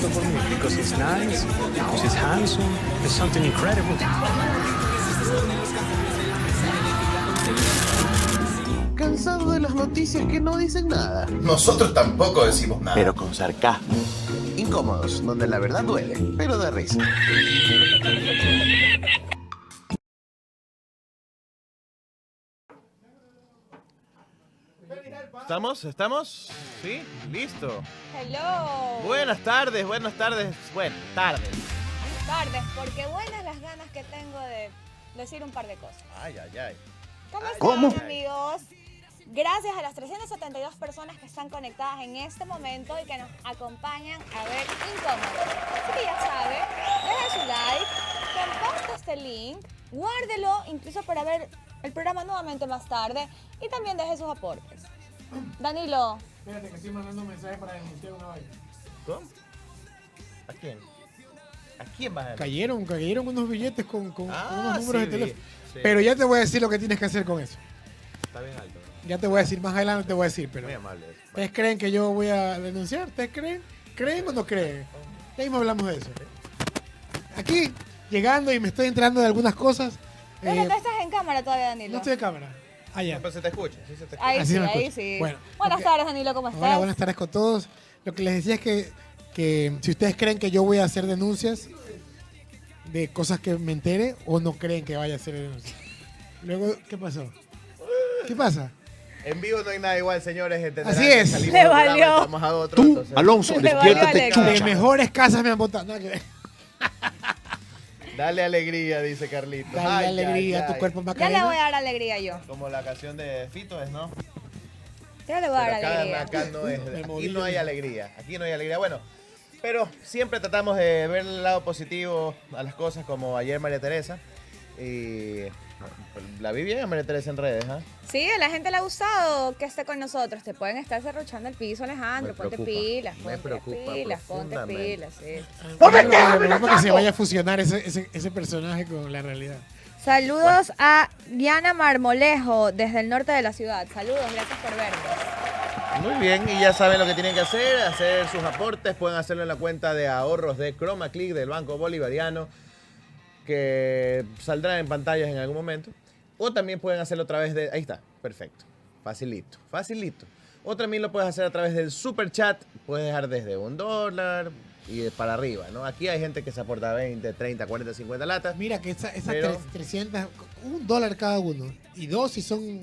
voto por mí because he's nice, because he's handsome, he's something incredible. Cansado de las noticias que no dicen nada. Nosotros tampoco decimos nada. Pero con sarcasmo. Incómodos, donde la verdad duele, pero da risa. ¿Estamos? ¿Sí? Listo. Hello. Buenas tardes. Bueno, tardes. Tardes, porque buenas las ganas que tengo de decir un par de cosas. Ay. ¿Cómo están, amigos? Gracias a las 372 personas que están conectadas en este momento y que nos acompañan a ver Incómodos. Así que ya sabe, deje su like, comparte este link, guárdelo incluso para ver el programa nuevamente más tarde y también deje sus aportes. Danilo. Espérate que estoy mandando un mensaje para denunciar una vaina. ¿Cómo? ¿A quién? ¿A quién vas a Cayeron unos billetes con unos números de sí, teléfono. sí. Pero ya te voy a decir lo que tienes que hacer con eso. Está bien alto. Ya te voy a decir, más adelante te voy a decir, pero... Muy amable. ¿Ustedes creen que yo voy a denunciar? ¿Ustedes creen? ¿Creen o no creen? Ya mismo hablamos de eso. Aquí, llegando y me estoy enterando de algunas cosas. Pero no estás en cámara todavía, Danilo. No estoy de cámara. Allá. Pero se te escucha, sí se te escucha. Ahí Así sí, me ahí escucha. sí. Bueno, Buenas tardes, Danilo, ¿cómo estás? Hola, buenas tardes con todos. Lo que les decía es que si ustedes creen que yo voy a hacer denuncias de cosas que me entere o no creen que vaya a hacer denuncias. Luego, ¿qué pasó? ¿Qué pasa? En vivo no hay nada igual, señores. Entenderán Así que es. salimos Le del programa y valió. vamos a otro, Tú, entonces- Alonso, Le valió despiértate, Alexa. De chucha. mejores casas me han votado. Nada que ver. Dale alegría, dice Carlitos. Dale Ay, alegría ay, a tu ay. cuerpo Ya Macarena. le voy a dar alegría yo. Como la canción de Fito es, ¿no? Ya le voy a dar Pero alegría. acá no es. Me Aquí moví. no hay alegría. Aquí no hay alegría. Bueno, pero siempre tratamos de ver el lado positivo a las cosas, como ayer María Teresa. Y la vi bien a María Teresa en redes, ¿ah? Sí, a la gente le ha gustado que esté con nosotros. Te pueden estar cerruchando el piso, Alejandro. Me Ponte preocupa, pilas, me ponte preocupa pilas, ponte profundamente. pilas, sí. Para que se vaya a fusionar ese personaje con la realidad. Saludos a Diana Marmolejo desde el norte de la ciudad. Saludos, gracias por vernos. Muy bien, y ya saben lo que tienen que hacer sus aportes. Pueden hacerlo en la cuenta de ahorros de Chroma Click del Banco Bolivariano, que saldrá en pantallas en algún momento. O también pueden hacerlo a través de... Ahí está, perfecto. Facilito. O también lo puedes hacer a través del Super Chat. Puedes dejar desde $1 y para arriba, ¿no? Aquí hay gente que se aporta 20, 30, 40, 50 latas. Mira que esas Pero- 300, $1 cada uno. Y dos si son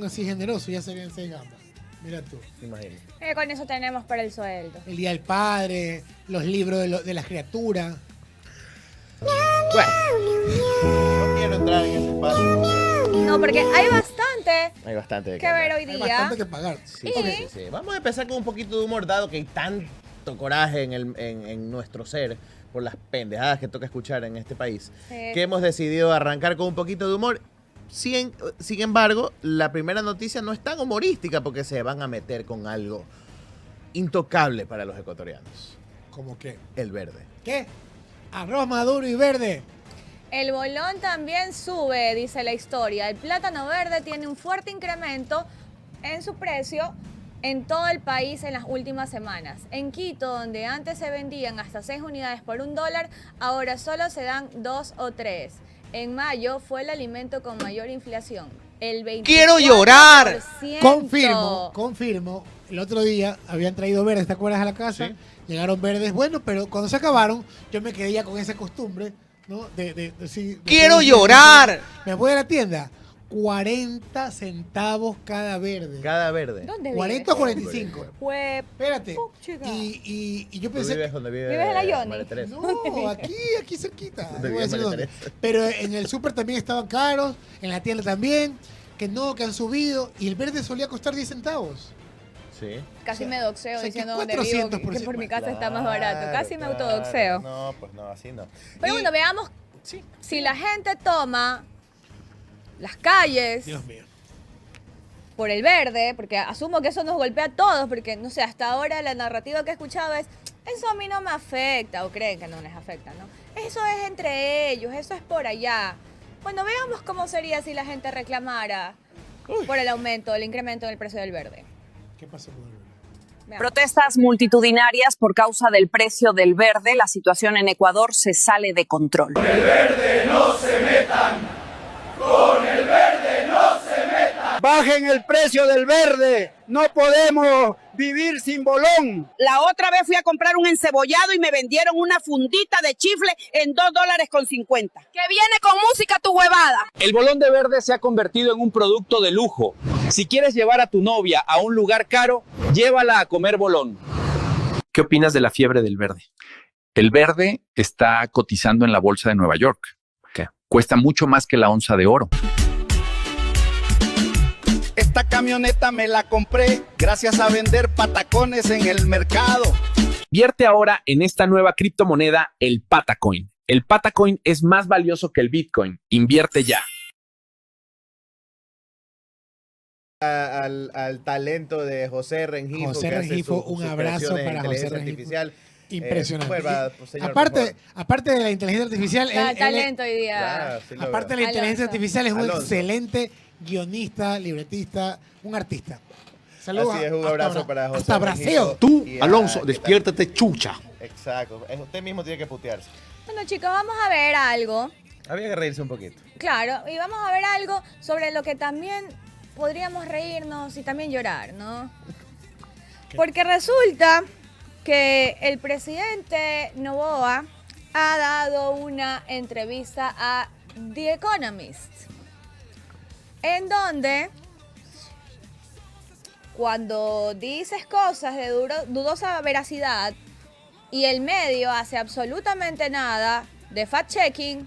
así generosos, ya serían 6 gambas. Mira tú. Imagínate. Con eso tenemos para el sueldo. El Día del Padre, los libros de las criaturas. Bueno, no quiero entrar en ese espacio. No, porque hay bastante Hay bastante de que hablar. ver hoy Hay día. bastante que pagar. Sí, sí. Vamos a empezar con un poquito de humor, dado que hay tanto coraje en nuestro ser por las pendejadas que toca escuchar en este país, Sí. que hemos decidido arrancar con un poquito de humor. Sin embargo, la primera noticia no es tan humorística porque se van a meter con algo intocable para los ecuatorianos. ¿Cómo qué? El verde. ¿Qué? Arroz maduro y verde. El bolón también sube, dice la historia. El plátano verde tiene un fuerte incremento en su precio en todo el país en las últimas semanas. En Quito, donde antes se vendían hasta 6 unidades por $1, ahora solo se dan 2 o 3. En mayo fue el alimento con mayor inflación. El 24%. ¡Quiero llorar! Confirmo. El otro día habían traído verdes, ¿te acuerdas? A la casa. Sí. Llegaron verdes. Bueno, pero cuando se acabaron, yo me quedé ya con esa costumbre, ¿no? ¡Quiero llorar! Me voy a la tienda. 40 centavos cada verde. Cada verde. ¿Dónde 40 o vives? 45. Jue- Espérate. Puchica. Y yo ¿Tú pensé vives donde vive ¿Vives en la Johnny? María Teresa? no, aquí cerquita. No ¿Dónde voy a vive decir María dónde. Teresa? Pero en el súper también estaban caros, en la tienda también, que han subido. Y el verde solía costar 10 centavos. Sí. Casi O sea, me doxeo o sea, que diciendo dónde vivo, 400% que por mi más. casa está más barato. Casi me Claro. autodoxeo. No, pues no, así no. Pero Y- bueno, veamos Sí. si la gente toma las calles Dios mío. por el verde, porque asumo que eso nos golpea a todos, porque no sé, hasta ahora la narrativa que he escuchado es, eso a mí no me afecta, o creen que no les afecta, ¿no? Eso es entre ellos, eso es por allá. Bueno, veamos cómo sería si la gente reclamara por el aumento, el incremento en el precio del verde. ¿Qué pasó con el verde? Veamos. Protestas multitudinarias por causa del precio del verde. La situación en Ecuador se sale de control. Bajen el precio del verde. No podemos vivir sin bolón. La otra vez fui a comprar un encebollado y me vendieron una fundita de chifle en $2.50. Que viene con música tu huevada. El bolón de verde se ha convertido en un producto de lujo. Si quieres llevar a tu novia a un lugar caro, llévala a comer bolón. ¿Qué opinas de la fiebre del verde? El verde está cotizando en la bolsa de Nueva York. ¿Qué? Cuesta mucho más que la onza de oro. Esta camioneta me la compré gracias a vender patacones en el mercado. Vierte ahora en esta nueva criptomoneda, el Patacoin. El Patacoin es más valioso que el Bitcoin. Invierte ya. Al talento de José Rengifo. José que hace Rengifo, sus un abrazo creaciones de para José inteligencia Rengifo. artificial. Impresionante. Vuelva, señor, por aparte de la inteligencia artificial, Talento hoy día. Claro, sí lo aparte de veo. la inteligencia Alonso. artificial, es un Alonso. excelente guionista, libretista, un artista. Saludos. Así es, un abrazo para José Hasta Rengifo. Braseo. Tú, Y a- Alonso, ¿qué tal? despiértate, chucha. Exacto. Usted mismo tiene que putearse. Bueno, chicos, vamos a ver algo. Había que reírse un poquito. Claro, y vamos a ver algo sobre lo que también podríamos reírnos y también llorar, ¿no? Porque resulta que el presidente Noboa ha dado una entrevista a The Economist, en donde cuando dices cosas de dudosa veracidad y el medio hace absolutamente nada de fact-checking,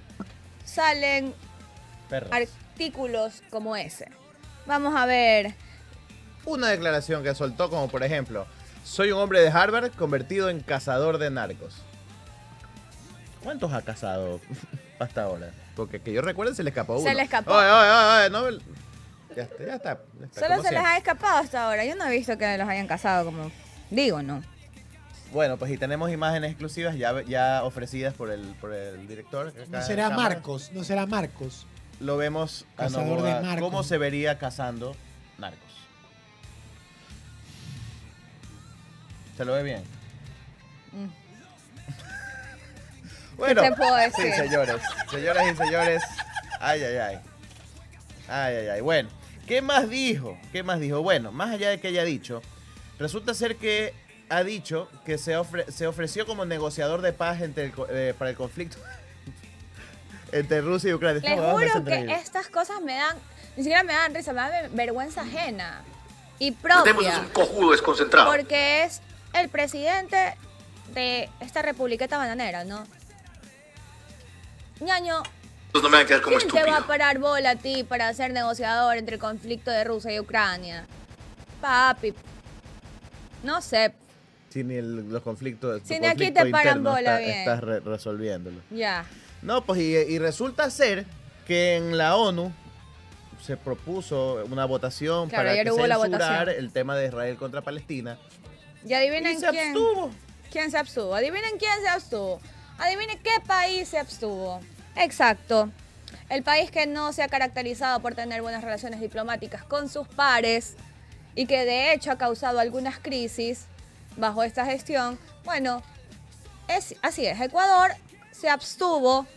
salen Perros. artículos como ese. Vamos a ver. Una declaración que soltó como por ejemplo, soy un hombre de Harvard convertido en cazador de narcos. ¿Cuántos ha cazado hasta ahora? Porque que yo recuerde se le escapó uno. Se le escapó. Oye, no, ya está. Solo como se les siempre. ha escapado hasta ahora. Yo no he visto que los hayan casado como... Digo, no. Bueno, pues y tenemos imágenes exclusivas ya ofrecidas por el director. acá No en será cámara. Marcos, no será Marcos. Lo vemos a Cazador Noboa, de narcos. cómo se vería cazando narcos. ¿Se lo ve bien? Bueno, te puedo decir? sí, señoras y señores. Ay. Bueno, ¿qué más dijo? Bueno, más allá de que haya dicho, resulta ser que ha dicho que se ofreció como negociador de paz para el conflicto entre Rusia y Ucrania. Les Esta huevada me hace juro que reír. estas cosas ni siquiera me dan risa, me dan vergüenza ajena y propia. cojudo desconcentrado. Porque es el presidente de esta republiqueta bananera, ¿no? Ñaño, No me van a quedar como ¿quién te va a parar bola a ti para ser negociador entre el conflicto de Rusia y Ucrania? Papi, no sé, Si ni los conflictos. Si tu ni aquí conflicto te paran interno bola bien. Estás resolviéndolo. ya. No, pues y resulta ser que en la ONU se propuso una votación Claro, para ayer que hubo la censurar votación. el tema de Israel contra Palestina. Y adivinen Y se quién. abstuvo. ¿Quién se abstuvo? Adivinen quién se abstuvo. Adivinen qué país se abstuvo. Exacto. El país que no se ha caracterizado por tener buenas relaciones diplomáticas con sus pares y que de hecho ha causado algunas crisis bajo esta gestión. Bueno, así es. Ecuador se abstuvo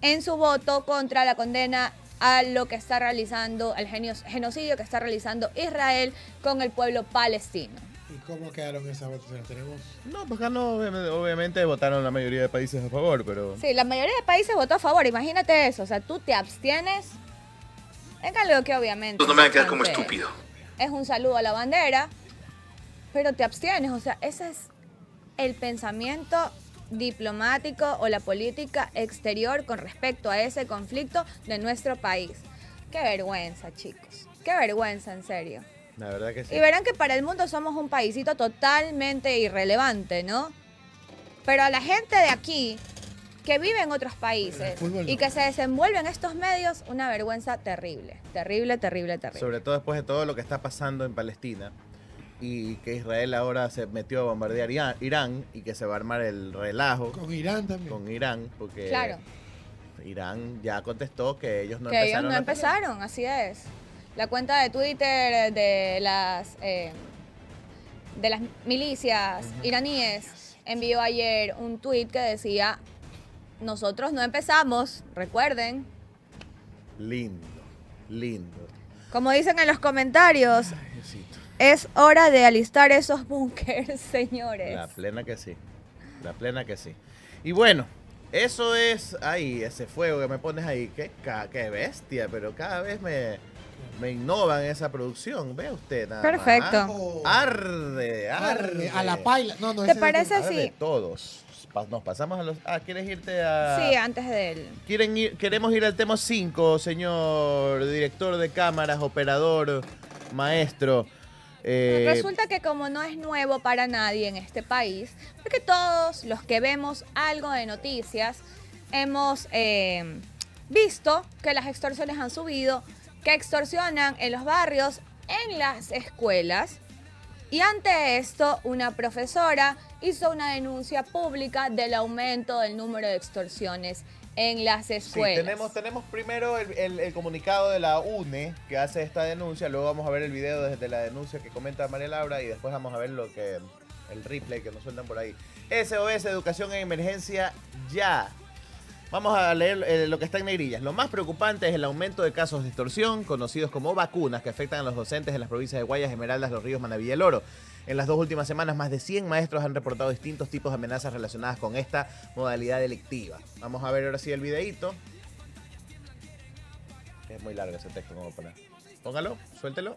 en su voto contra la condena a lo que está realizando, al genocidio que está realizando Israel con el pueblo palestino. ¿Y cómo quedaron esas votaciones? Tenemos. No, pues ganó, obviamente votaron la mayoría de países a favor, pero... Sí, la mayoría de países votó a favor, imagínate eso. O sea, tú te abstienes en algo que obviamente... No me van a quedar como bastante- estúpido. Es un saludo a la bandera, pero te abstienes. O sea, ese es el pensamiento diplomático o la política exterior con respecto a ese conflicto de nuestro país. Qué vergüenza, chicos. Qué vergüenza, en serio. La verdad que sí. Y verán que para el mundo somos un paísito totalmente irrelevante, ¿no? Pero a la gente de aquí, que vive en otros países fútbol no. y que se desenvuelve en estos medios, una vergüenza terrible. Terrible. Sobre todo después de todo lo que está pasando en Palestina y que Israel ahora se metió a bombardear Irán y que se va a armar el relajo Con Irán también. con Irán, porque Claro. Irán ya contestó que ellos no Que ellos empezaron no la pelea. empezaron, así es. La cuenta de Twitter de las de las milicias iraníes envió ayer un tuit que decía, nosotros no empezamos, recuerden. Lindo, lindo. Como dicen en los comentarios, Ay, Diosito. es hora de alistar esos búnkers, señores. La plena que sí. La plena que sí. Y bueno, eso es ahí, ese fuego que me pones ahí. Qué bestia, pero cada vez me innovan esa producción. Ve usted nada Perfecto. más. Arde. A la paila. No, ¿Te parece Arde si? todos. Nos pasamos a los... ¿quieres irte a...? Sí, antes de él. Queremos ir al tema 5, señor director de cámaras, operador, maestro. Resulta que como no es nuevo para nadie en este país, porque todos los que vemos algo de noticias hemos visto que las extorsiones han subido, que extorsionan en los barrios, en las escuelas. Y ante esto, una profesora hizo una denuncia pública del aumento del número de extorsiones en las escuelas. Sí, tenemos primero el comunicado de la UNE que hace esta denuncia, luego vamos a ver el video desde la denuncia que comenta María Laura y después vamos a ver el replay que nos sueltan por ahí. SOS Educación en Emergencia Ya. Vamos a leer lo que está en negrillas. Lo más preocupante es el aumento de casos de extorsión, conocidos como vacunas, que afectan a los docentes en las provincias de Guayas, Esmeraldas, Los Ríos, Manabí y El Oro. En las 2 últimas semanas, más de 100 maestros han reportado distintos tipos de amenazas relacionadas con esta modalidad delictiva. Vamos a ver ahora sí el videíto. Es muy largo ese texto, como para... Póngalo, suéltelo.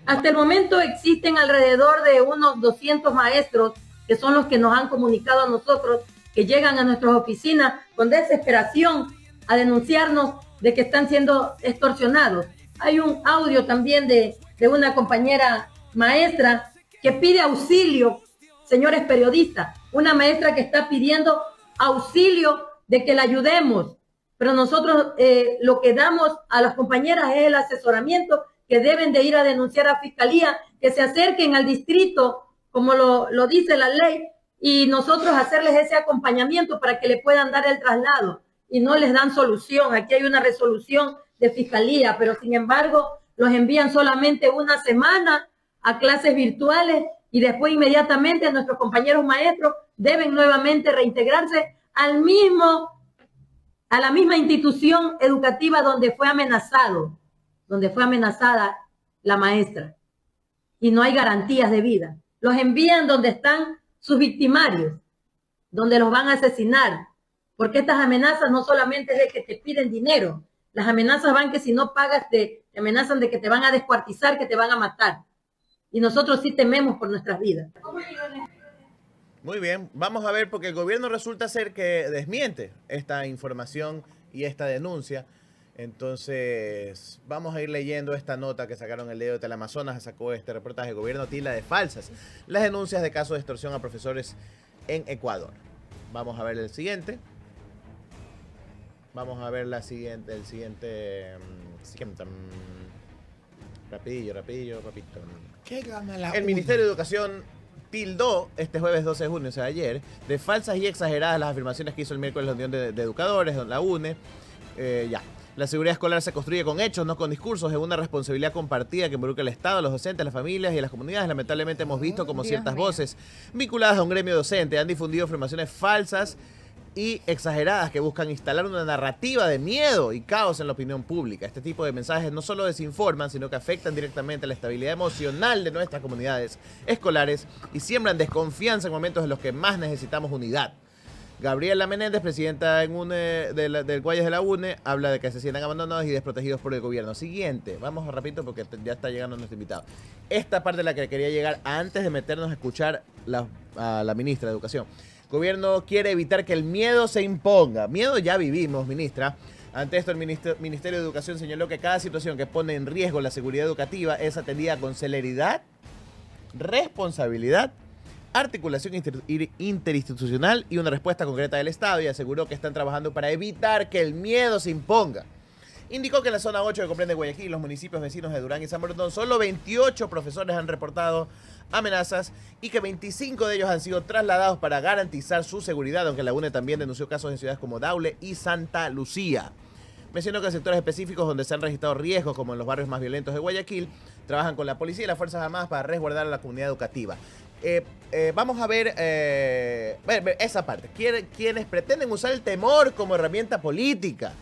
Hasta el momento existen alrededor de unos 200 maestros que son los que nos han comunicado a nosotros, que llegan a nuestras oficinas con desesperación a denunciarnos de que están siendo extorsionados. Hay un audio también de una compañera maestra que pide auxilio, señores periodistas, una maestra que está pidiendo auxilio de que la ayudemos, pero nosotros lo que damos a las compañeras es el asesoramiento que deben de ir a denunciar a Fiscalía, que se acerquen al distrito, como lo dice la ley, y nosotros hacerles ese acompañamiento para que le puedan dar el traslado, y no les dan solución. Aquí hay una resolución de Fiscalía, pero sin embargo los envían solamente una semana a clases virtuales y después inmediatamente nuestros compañeros maestros deben nuevamente reintegrarse a la misma institución educativa donde fue amenazada la maestra, y no hay garantías de vida. Los envían donde están sus victimarios, donde los van a asesinar, porque estas amenazas no solamente es de que te piden dinero, las amenazas van que si no pagas te amenazan de que te van a descuartizar, que te van a matar, y nosotros sí tememos por nuestras vidas. Muy bien, vamos a ver, porque el gobierno resulta ser que desmiente esta información y esta denuncia. Entonces, vamos a ir leyendo esta nota que sacaron el dedo de Teleamazonas, sacó este reportaje. El gobierno tilda de falsas las denuncias de casos de extorsión a profesores en Ecuador. Vamos a ver el siguiente. Vamos a ver el siguiente. Rapidillo. ¿Qué gana la El Ministerio de Educación tildó este jueves 12 de junio, o sea, ayer, de falsas y exageradas las afirmaciones que hizo el miércoles la Unión de Educadores, la UNE. La seguridad escolar se construye con hechos, no con discursos. Es una responsabilidad compartida que involucra al Estado, a los docentes, las familias y a las comunidades. Lamentablemente hemos visto como ciertas voces vinculadas a un gremio docente han difundido afirmaciones falsas y exageradas que buscan instalar una narrativa de miedo y caos en la opinión pública. Este tipo de mensajes no solo desinforman, sino que afectan directamente la estabilidad emocional de nuestras comunidades escolares y siembran desconfianza en momentos en los que más necesitamos unidad. Gabriela Menéndez, presidenta en del Guayas de la UNE, habla de que se sientan abandonados y desprotegidos por el gobierno. Siguiente, vamos rapidito porque ya está llegando nuestro invitado. Esta parte de la que quería llegar antes de meternos a escuchar a la ministra de Educación. El gobierno quiere evitar que el miedo se imponga. Miedo ya vivimos, ministra. Ante esto, el Ministerio de Educación señaló que cada situación que pone en riesgo la seguridad educativa es atendida con celeridad, responsabilidad, articulación interinstitucional y una respuesta concreta del Estado, y aseguró que están trabajando para evitar que el miedo se imponga. Indicó que en la zona 8 que comprende Guayaquil, los municipios vecinos de Durán y San Borondón, solo 28 profesores han reportado amenazas y que 25 de ellos han sido trasladados para garantizar su seguridad, aunque la UNE también denunció casos en ciudades como Daule y Santa Lucía. Mencionó que en sectores específicos donde se han registrado riesgos, como en los barrios más violentos de Guayaquil, trabajan con la policía y las Fuerzas Armadas para resguardar a la comunidad educativa. Vamos a ver esa parte. Quienes pretenden usar el temor como herramienta política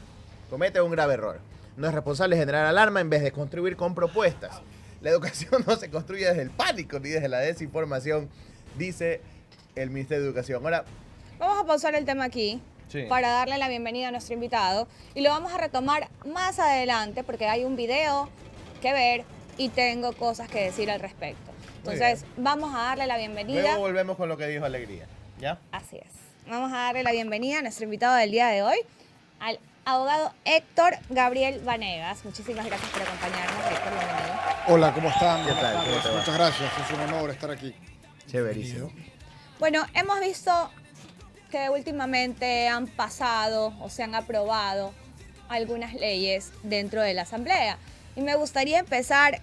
cometen un grave error. No es responsable generar alarma en vez de contribuir con propuestas. La educación no se construye desde el pánico ni desde la desinformación, dice el Ministerio de Educación. Ahora, vamos a pausar el tema aquí para darle la bienvenida a nuestro invitado y lo vamos a retomar más adelante porque hay un video que ver y tengo cosas que decir al respecto. Entonces, vamos a darle la bienvenida. Luego volvemos con lo que dijo Alegría, ¿ya? Así es. Vamos a darle la bienvenida a nuestro invitado del día de hoy, al abogado Héctor Gabriel Vanegas. Muchísimas gracias por acompañarnos, Héctor, bienvenido. Hola, ¿cómo están? ¿Qué tal? ¿Cómo te va? Muchas gracias, es un honor estar aquí. Chéverísimo. Bueno, hemos visto que últimamente han pasado o se han aprobado algunas leyes dentro de la Asamblea. Y me gustaría empezar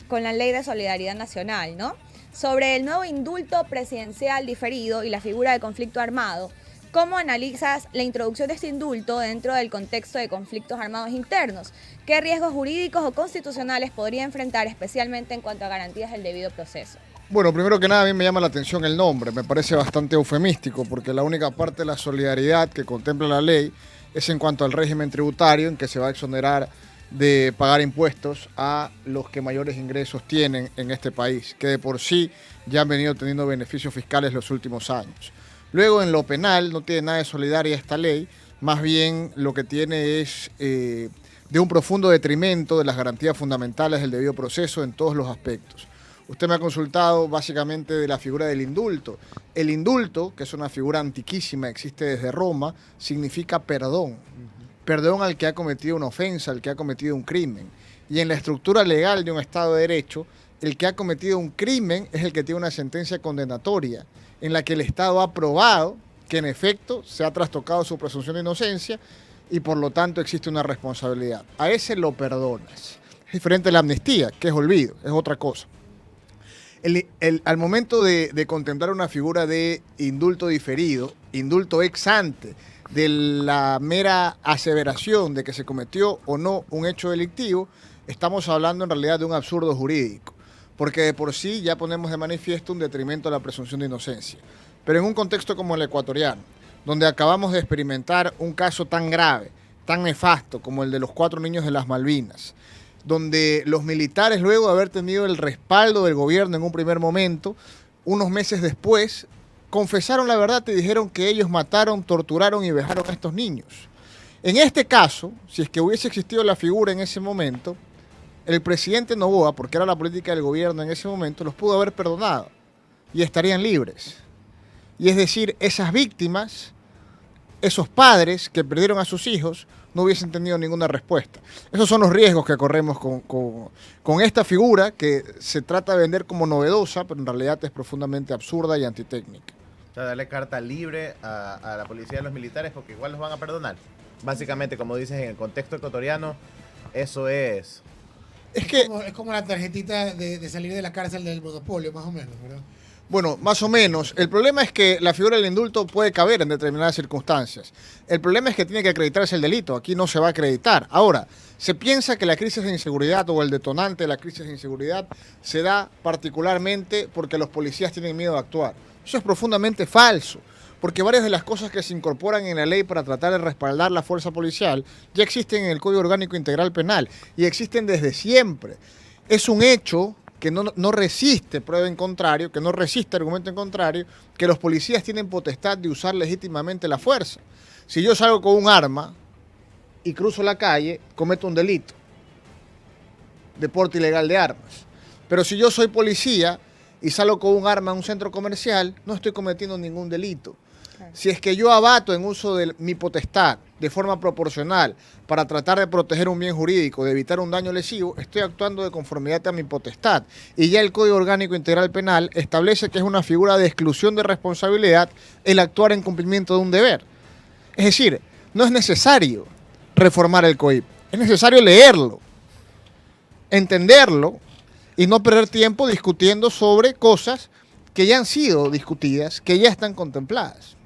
con la Ley de Solidaridad Nacional, ¿no? Sobre el nuevo indulto presidencial diferido y la figura de conflicto armado. ¿Cómo analizas la introducción de este indulto dentro del contexto de conflictos armados internos? ¿Qué riesgos jurídicos o constitucionales podría enfrentar, especialmente en cuanto a garantías del debido proceso? Bueno, primero que nada, a mí me llama la atención el nombre. Me parece bastante eufemístico porque la única parte de la solidaridad que contempla la ley es en cuanto al régimen tributario, en que se va a exonerar de pagar impuestos a los que mayores ingresos tienen en este país, que de por sí ya han venido teniendo beneficios fiscales los últimos años. Luego, en lo penal, no tiene nada de solidaria esta ley, más bien lo que tiene es de un profundo detrimento de las garantías fundamentales del debido proceso en todos los aspectos. Usted me ha consultado básicamente de la figura del indulto. El indulto, que es una figura antiquísima, existe desde Roma, significa perdón. Perdón al que ha cometido una ofensa, al que ha cometido un crimen. Y en la estructura legal de un Estado de Derecho, el que ha cometido un crimen es el que tiene una sentencia condenatoria, en la que el Estado ha probado que en efecto se ha trastocado su presunción de inocencia y por lo tanto existe una responsabilidad. A ese lo perdonas. Es diferente a la amnistía, que es olvido, es otra cosa. Al momento de contemplar una figura de indulto diferido, indulto ex ante, de la mera aseveración de que se cometió o no un hecho delictivo, estamos hablando en realidad de un absurdo jurídico, porque de por sí ya ponemos de manifiesto un detrimento a la presunción de inocencia. Pero en un contexto como el ecuatoriano, donde acabamos de experimentar un caso tan grave, tan nefasto como el de los 4 niños de las Malvinas, donde los militares, luego de haber tenido el respaldo del gobierno en un primer momento, unos meses después, confesaron la verdad y dijeron que ellos mataron, torturaron y vejaron a estos niños. En este caso, si es que hubiese existido la figura en ese momento, el presidente Noboa, porque era la política del gobierno en ese momento, los pudo haber perdonado y estarían libres. Y es decir, esas víctimas, esos padres que perdieron a sus hijos, no hubiesen tenido ninguna respuesta. Esos son los riesgos que corremos con esta figura que se trata de vender como novedosa, pero en realidad es profundamente absurda y antitécnica. O sea, darle carta libre a la policía y a los militares porque igual los van a perdonar. Básicamente, como dices, en el contexto ecuatoriano, eso es... Es como la tarjetita de salir de la cárcel del monopolio, más o menos, ¿verdad? Bueno, más o menos. El problema es que la figura del indulto puede caber en determinadas circunstancias. El problema es que tiene que acreditarse el delito. Aquí no se va a acreditar. Ahora, se piensa que la crisis de inseguridad o el detonante de la crisis de inseguridad se da particularmente porque los policías tienen miedo a actuar. Eso es profundamente falso, porque varias de las cosas que se incorporan en la ley para tratar de respaldar la fuerza policial ya existen en el Código Orgánico Integral Penal y existen desde siempre. Es un hecho que no resiste prueba en contrario, que no resiste argumento en contrario, que los policías tienen potestad de usar legítimamente la fuerza. Si yo salgo con un arma y cruzo la calle, cometo un delito de porte ilegal de armas. Pero si yo soy policía y salgo con un arma a un centro comercial, no estoy cometiendo ningún delito. Si es que yo abato en uso de mi potestad de forma proporcional para tratar de proteger un bien jurídico, de evitar un daño lesivo, estoy actuando de conformidad a mi potestad. Y ya el Código Orgánico Integral Penal establece que es una figura de exclusión de responsabilidad el actuar en cumplimiento de un deber. Es decir, no es necesario reformar el COIP, es necesario leerlo, entenderlo y no perder tiempo discutiendo sobre cosas que ya han sido discutidas, que ya están contempladas.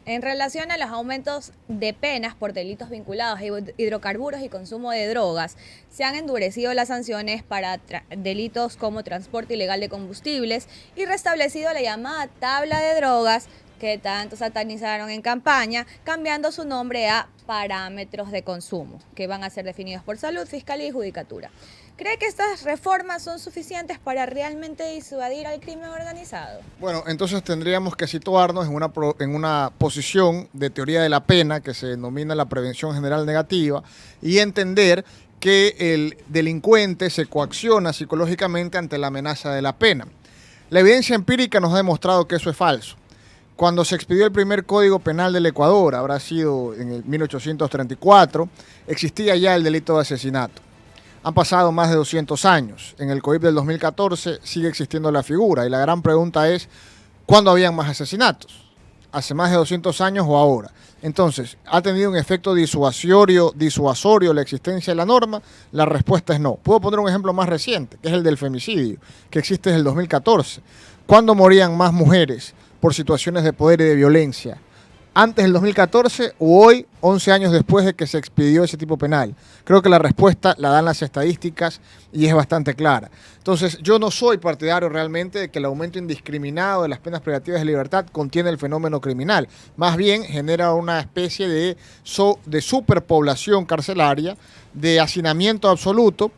En relación a los aumentos de penas por delitos vinculados a hidrocarburos y consumo de drogas, se han endurecido las sanciones para delitos como transporte ilegal de combustibles y restablecido la llamada tabla de drogas que tanto satanizaron en campaña, cambiando su nombre a parámetros de consumo, que van a ser definidos por Salud, Fiscalía y Judicatura. ¿Cree que estas reformas son suficientes para realmente disuadir al crimen organizado? Bueno, entonces tendríamos que situarnos en una posición de teoría de la pena, que se denomina la prevención general negativa, y entender que el delincuente se coacciona psicológicamente ante la amenaza de la pena. La evidencia empírica nos ha demostrado que eso es falso. Cuando se expidió el primer Código Penal del Ecuador, habrá sido en el 1834, existía ya el delito de asesinato. Han pasado más de 200 años. En el COIP del 2014 sigue existiendo la figura y la gran pregunta es, ¿cuándo habían más asesinatos? ¿Hace más de 200 años o ahora? Entonces, ¿ha tenido un efecto disuasorio la existencia de la norma? La respuesta es no. Puedo poner un ejemplo más reciente, que es el del femicidio, que existe desde el 2014. ¿Cuándo morían más mujeres por situaciones de poder y de violencia? ¿Antes del 2014 o hoy, 11 años después de que se expidió ese tipo penal? Creo que la respuesta la dan las estadísticas y es bastante clara. Entonces, yo no soy partidario realmente de que el aumento indiscriminado de las penas privativas de libertad contiene el fenómeno criminal. Más bien, genera una especie de superpoblación carcelaria, de hacinamiento absoluto.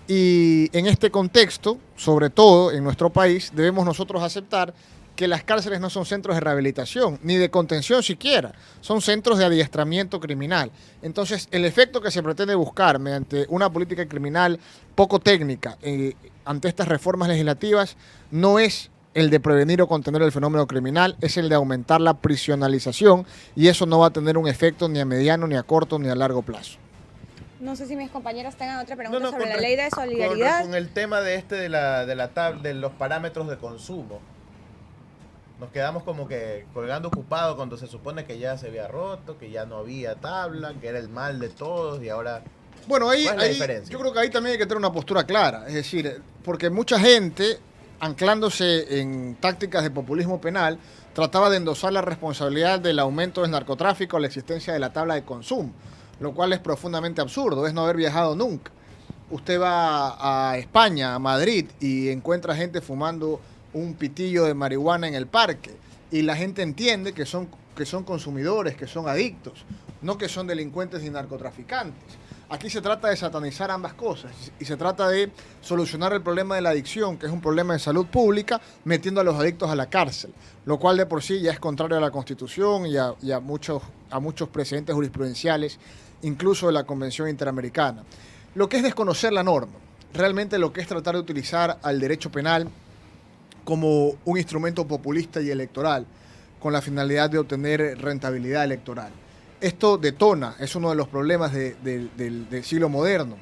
Y en este contexto, sobre todo en nuestro país, debemos nosotros aceptar que las cárceles no son centros de rehabilitación, ni de contención siquiera, son centros de adiestramiento criminal. Entonces, el efecto que se pretende buscar mediante una política criminal poco técnica ante estas reformas legislativas no es el de prevenir o contener el fenómeno criminal, es el de aumentar la prisionalización y eso no va a tener un efecto ni a mediano, ni a corto, ni a largo plazo. No sé si mis compañeros tengan otra pregunta sobre la ley de solidaridad. Con el tema de de los parámetros de consumo. Nos quedamos como que colgando ocupados cuando se supone que ya se había roto, que ya no había tabla, que era el mal de todos y ahora... Bueno, ahí yo creo que ahí también hay que tener una postura clara. Es decir, porque mucha gente, anclándose en tácticas de populismo penal, trataba de endosar la responsabilidad del aumento del narcotráfico a la existencia de la tabla de consumo, lo cual es profundamente absurdo, es no haber viajado nunca. Usted va a España, a Madrid, y encuentra gente fumando un pitillo de marihuana en el parque y la gente entiende que son consumidores, que son adictos, no que son delincuentes ni narcotraficantes. Aquí se trata de satanizar ambas cosas y se trata de solucionar el problema de la adicción, que es un problema de salud pública, metiendo a los adictos a la cárcel, lo cual de por sí ya es contrario a la Constitución y a muchos precedentes jurisprudenciales, incluso de la Convención Interamericana. Lo que es desconocer la norma, realmente lo que es tratar de utilizar al derecho penal como un instrumento populista y electoral, con la finalidad de obtener rentabilidad electoral. Esto detona, es uno de los problemas del siglo moderno.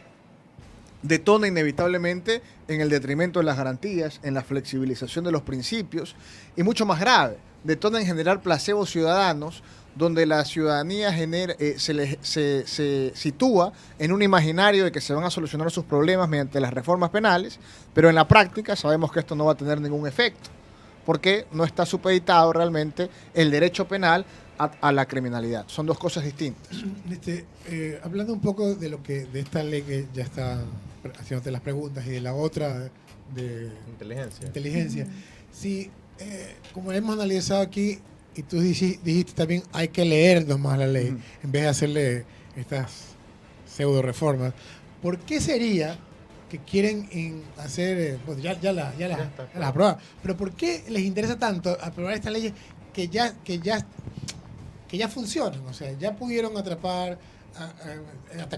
Detona inevitablemente en el detrimento de las garantías, en la flexibilización de los principios y mucho más grave, detona en generar placebos ciudadanos donde la ciudadanía se sitúa en un imaginario de que se van a solucionar sus problemas mediante las reformas penales, pero en la práctica sabemos que esto no va a tener ningún efecto, porque no está supeditado realmente el derecho penal a la criminalidad. Son dos cosas distintas. Hablando un poco de esta ley que ya está haciéndote las preguntas y de la otra de inteligencia. Sí, como hemos analizado aquí, y tú dijiste también, hay que leer nomás la ley, en vez de hacerle estas pseudo reformas. ¿Por qué sería que quieren hacer, pues ya las aprobaron, pero por qué les interesa tanto aprobar estas leyes que ya funcionan? O sea, ya pudieron atacar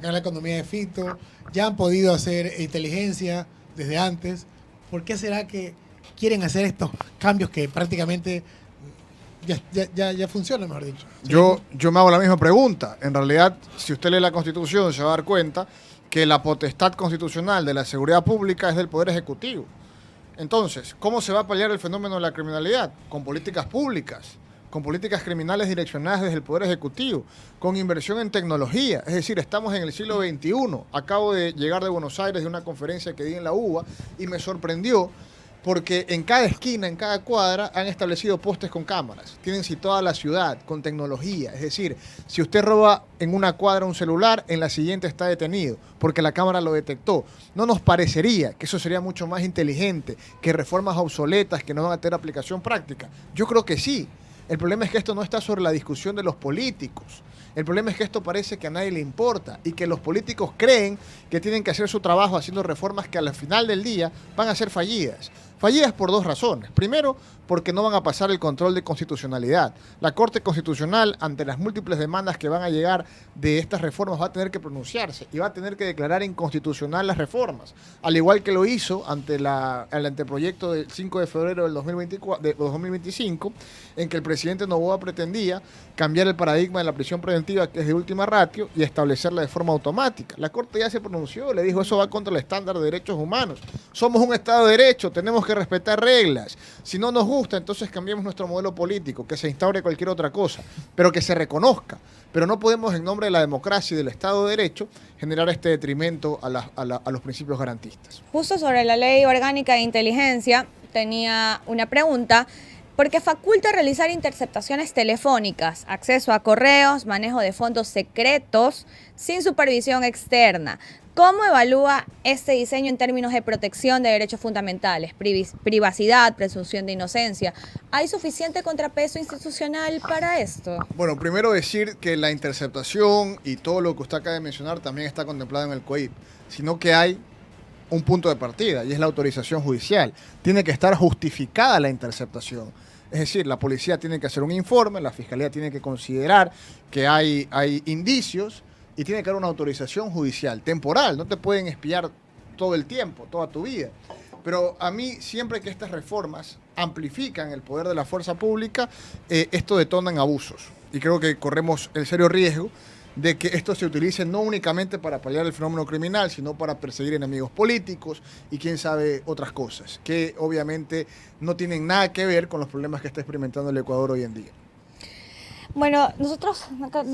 la economía de Fito, ya han podido hacer inteligencia desde antes. ¿Por qué será que quieren hacer estos cambios que prácticamente ya funcionan, mejor dicho? Yo me hago la misma pregunta. En realidad, si usted lee la Constitución, se va a dar cuenta que la potestad constitucional de la seguridad pública es del Poder Ejecutivo. Entonces, ¿cómo se va a paliar el fenómeno de la criminalidad? Con políticas públicas, con políticas criminales direccionadas desde el Poder Ejecutivo, con inversión en tecnología. Es decir, estamos en el siglo XXI. Acabo de llegar de Buenos Aires de una conferencia que di en la UBA y me sorprendió Porque en cada esquina, en cada cuadra, han establecido postes con cámaras. Tienen situada la ciudad con tecnología. Es decir, si usted roba en una cuadra un celular, en la siguiente está detenido, porque la cámara lo detectó. No nos parecería que eso sería mucho más inteligente que reformas obsoletas que no van a tener aplicación práctica. Yo creo que sí. El problema es que esto no está sobre la discusión de los políticos. El problema es que esto parece que a nadie le importa y que los políticos creen que tienen que hacer su trabajo haciendo reformas que al final del día van a ser fallidas. Fallidas por dos razones. Primero, porque no van a pasar el control de constitucionalidad. La Corte Constitucional, ante las múltiples demandas que van a llegar de estas reformas, va a tener que pronunciarse y va a tener que declarar inconstitucional las reformas, al igual que lo hizo ante el anteproyecto del 5 de febrero del 2025, en que el presidente Noboa pretendía cambiar el paradigma de la prisión preventiva, que es de última ratio, y establecerla de forma automática. La Corte ya se pronunció, le dijo, eso va contra el estándar de derechos humanos. Somos un Estado de Derecho, tenemos que respetar reglas. Si no nos gusta, entonces cambiemos nuestro modelo político, que se instaure cualquier otra cosa, pero que se reconozca. Pero no podemos, en nombre de la democracia y del Estado de Derecho, generar este detrimento a los principios garantistas. Justo sobre la Ley Orgánica de Inteligencia, tenía una pregunta, porque faculta realizar interceptaciones telefónicas, acceso a correos, manejo de fondos secretos, sin supervisión externa. ¿Cómo evalúa este diseño en términos de protección de derechos fundamentales, privacidad, presunción de inocencia? ¿Hay suficiente contrapeso institucional para esto? Bueno, primero decir que la interceptación y todo lo que usted acaba de mencionar también está contemplado en el COIP, sino que hay un punto de partida y es la autorización judicial. Tiene que estar justificada la interceptación. Es decir, la policía tiene que hacer un informe, la fiscalía tiene que considerar que hay indicios y tiene que haber una autorización judicial temporal. No te pueden espiar todo el tiempo, toda tu vida. Pero a mí, siempre que estas reformas amplifican el poder de la fuerza pública, esto detona en abusos. Y creo que corremos el serio riesgo de que esto se utilice no únicamente para paliar el fenómeno criminal, sino para perseguir enemigos políticos y quién sabe otras cosas, que obviamente no tienen nada que ver con los problemas que está experimentando el Ecuador hoy en día. Bueno, nosotros...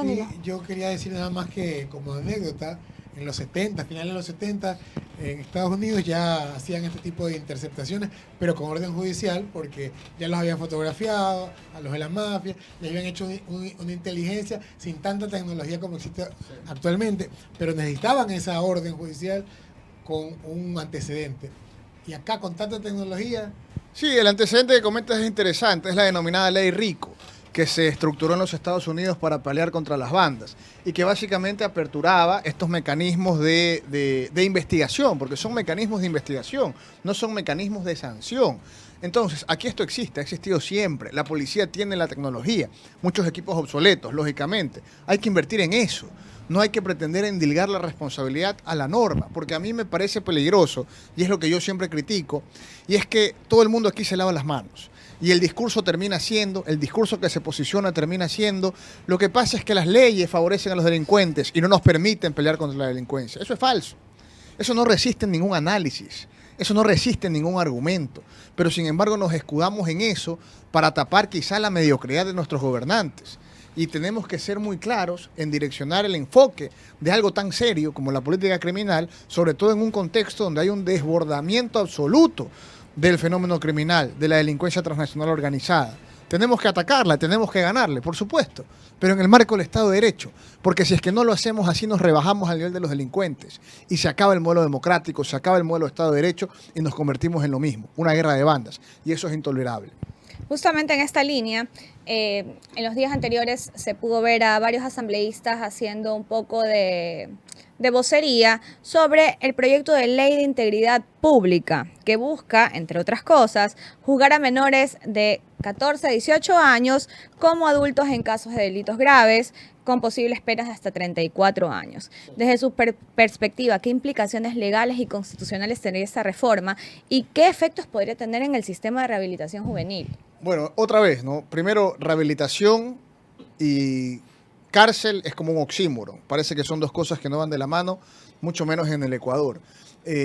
Sí, yo quería decir nada más que como anécdota, en los 70, finales de los 70, en Estados Unidos ya hacían este tipo de interceptaciones, pero con orden judicial, porque ya los habían fotografiado, a los de la mafia, les habían hecho una inteligencia sin tanta tecnología como existe actualmente, pero necesitaban esa orden judicial con un antecedente. Y acá con tanta tecnología... Sí, el antecedente que comentas es interesante, es la denominada Ley Rico, que se estructuró en los Estados Unidos para pelear contra las bandas y que básicamente aperturaba estos mecanismos de investigación, porque son mecanismos de investigación, no son mecanismos de sanción. Entonces, aquí esto existe, ha existido siempre. La policía tiene la tecnología, muchos equipos obsoletos, lógicamente. Hay que invertir en eso. No hay que pretender endilgar la responsabilidad a la norma, porque a mí me parece peligroso, y es lo que yo siempre critico, y es que todo el mundo aquí se lava las manos. Y el discurso termina siendo, el discurso que se posiciona termina siendo, lo que pasa es que las leyes favorecen a los delincuentes y no nos permiten pelear contra la delincuencia. Eso es falso. Eso no resiste ningún análisis. Eso no resiste ningún argumento. Pero sin embargo nos escudamos en eso para tapar quizá la mediocridad de nuestros gobernantes. Y tenemos que ser muy claros en direccionar el enfoque de algo tan serio como la política criminal, sobre todo en un contexto donde hay un desbordamiento absoluto del fenómeno criminal, de la delincuencia transnacional organizada. Tenemos que atacarla, tenemos que ganarle, por supuesto, pero en el marco del Estado de Derecho, porque si es que no lo hacemos así nos rebajamos al nivel de los delincuentes y se acaba el modelo democrático, se acaba el modelo de Estado de Derecho y nos convertimos en lo mismo, una guerra de bandas, y eso es intolerable. Justamente en esta línea, en los días anteriores se pudo ver a varios asambleístas haciendo un poco de vocería sobre el proyecto de ley de integridad pública que busca, entre otras cosas, juzgar a menores de 14 a 18 años como adultos en casos de delitos graves con posibles penas de hasta 34 años. Desde su perspectiva, ¿qué implicaciones legales y constitucionales tendría esta reforma y qué efectos podría tener en el sistema de rehabilitación juvenil? Bueno, otra vez, ¿no? Primero, rehabilitación y cárcel es como un oxímoron. Parece que son dos cosas que no van de la mano, mucho menos en el Ecuador.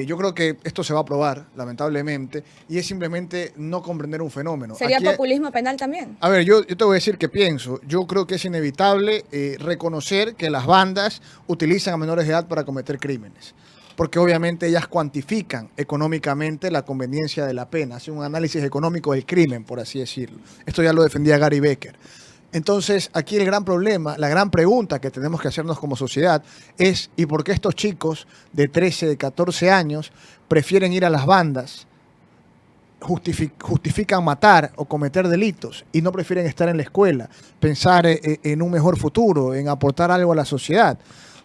Yo creo que esto se va a aprobar, lamentablemente, y es simplemente no comprender un fenómeno. ¿Sería populismo penal también? A ver, yo te voy a decir qué pienso. Yo creo que es inevitable reconocer que las bandas utilizan a menores de edad para cometer crímenes. porque obviamente ellas cuantifican económicamente la conveniencia de la pena, hacen un análisis económico del crimen, por así decirlo. Esto ya lo defendía Gary Becker. Entonces, aquí el gran problema, la gran pregunta que tenemos que hacernos como sociedad es ¿y por qué estos chicos de 13, de 14 años prefieren ir a las bandas, justifican matar o cometer delitos y no prefieren estar en la escuela, pensar en un mejor futuro, en aportar algo a la sociedad?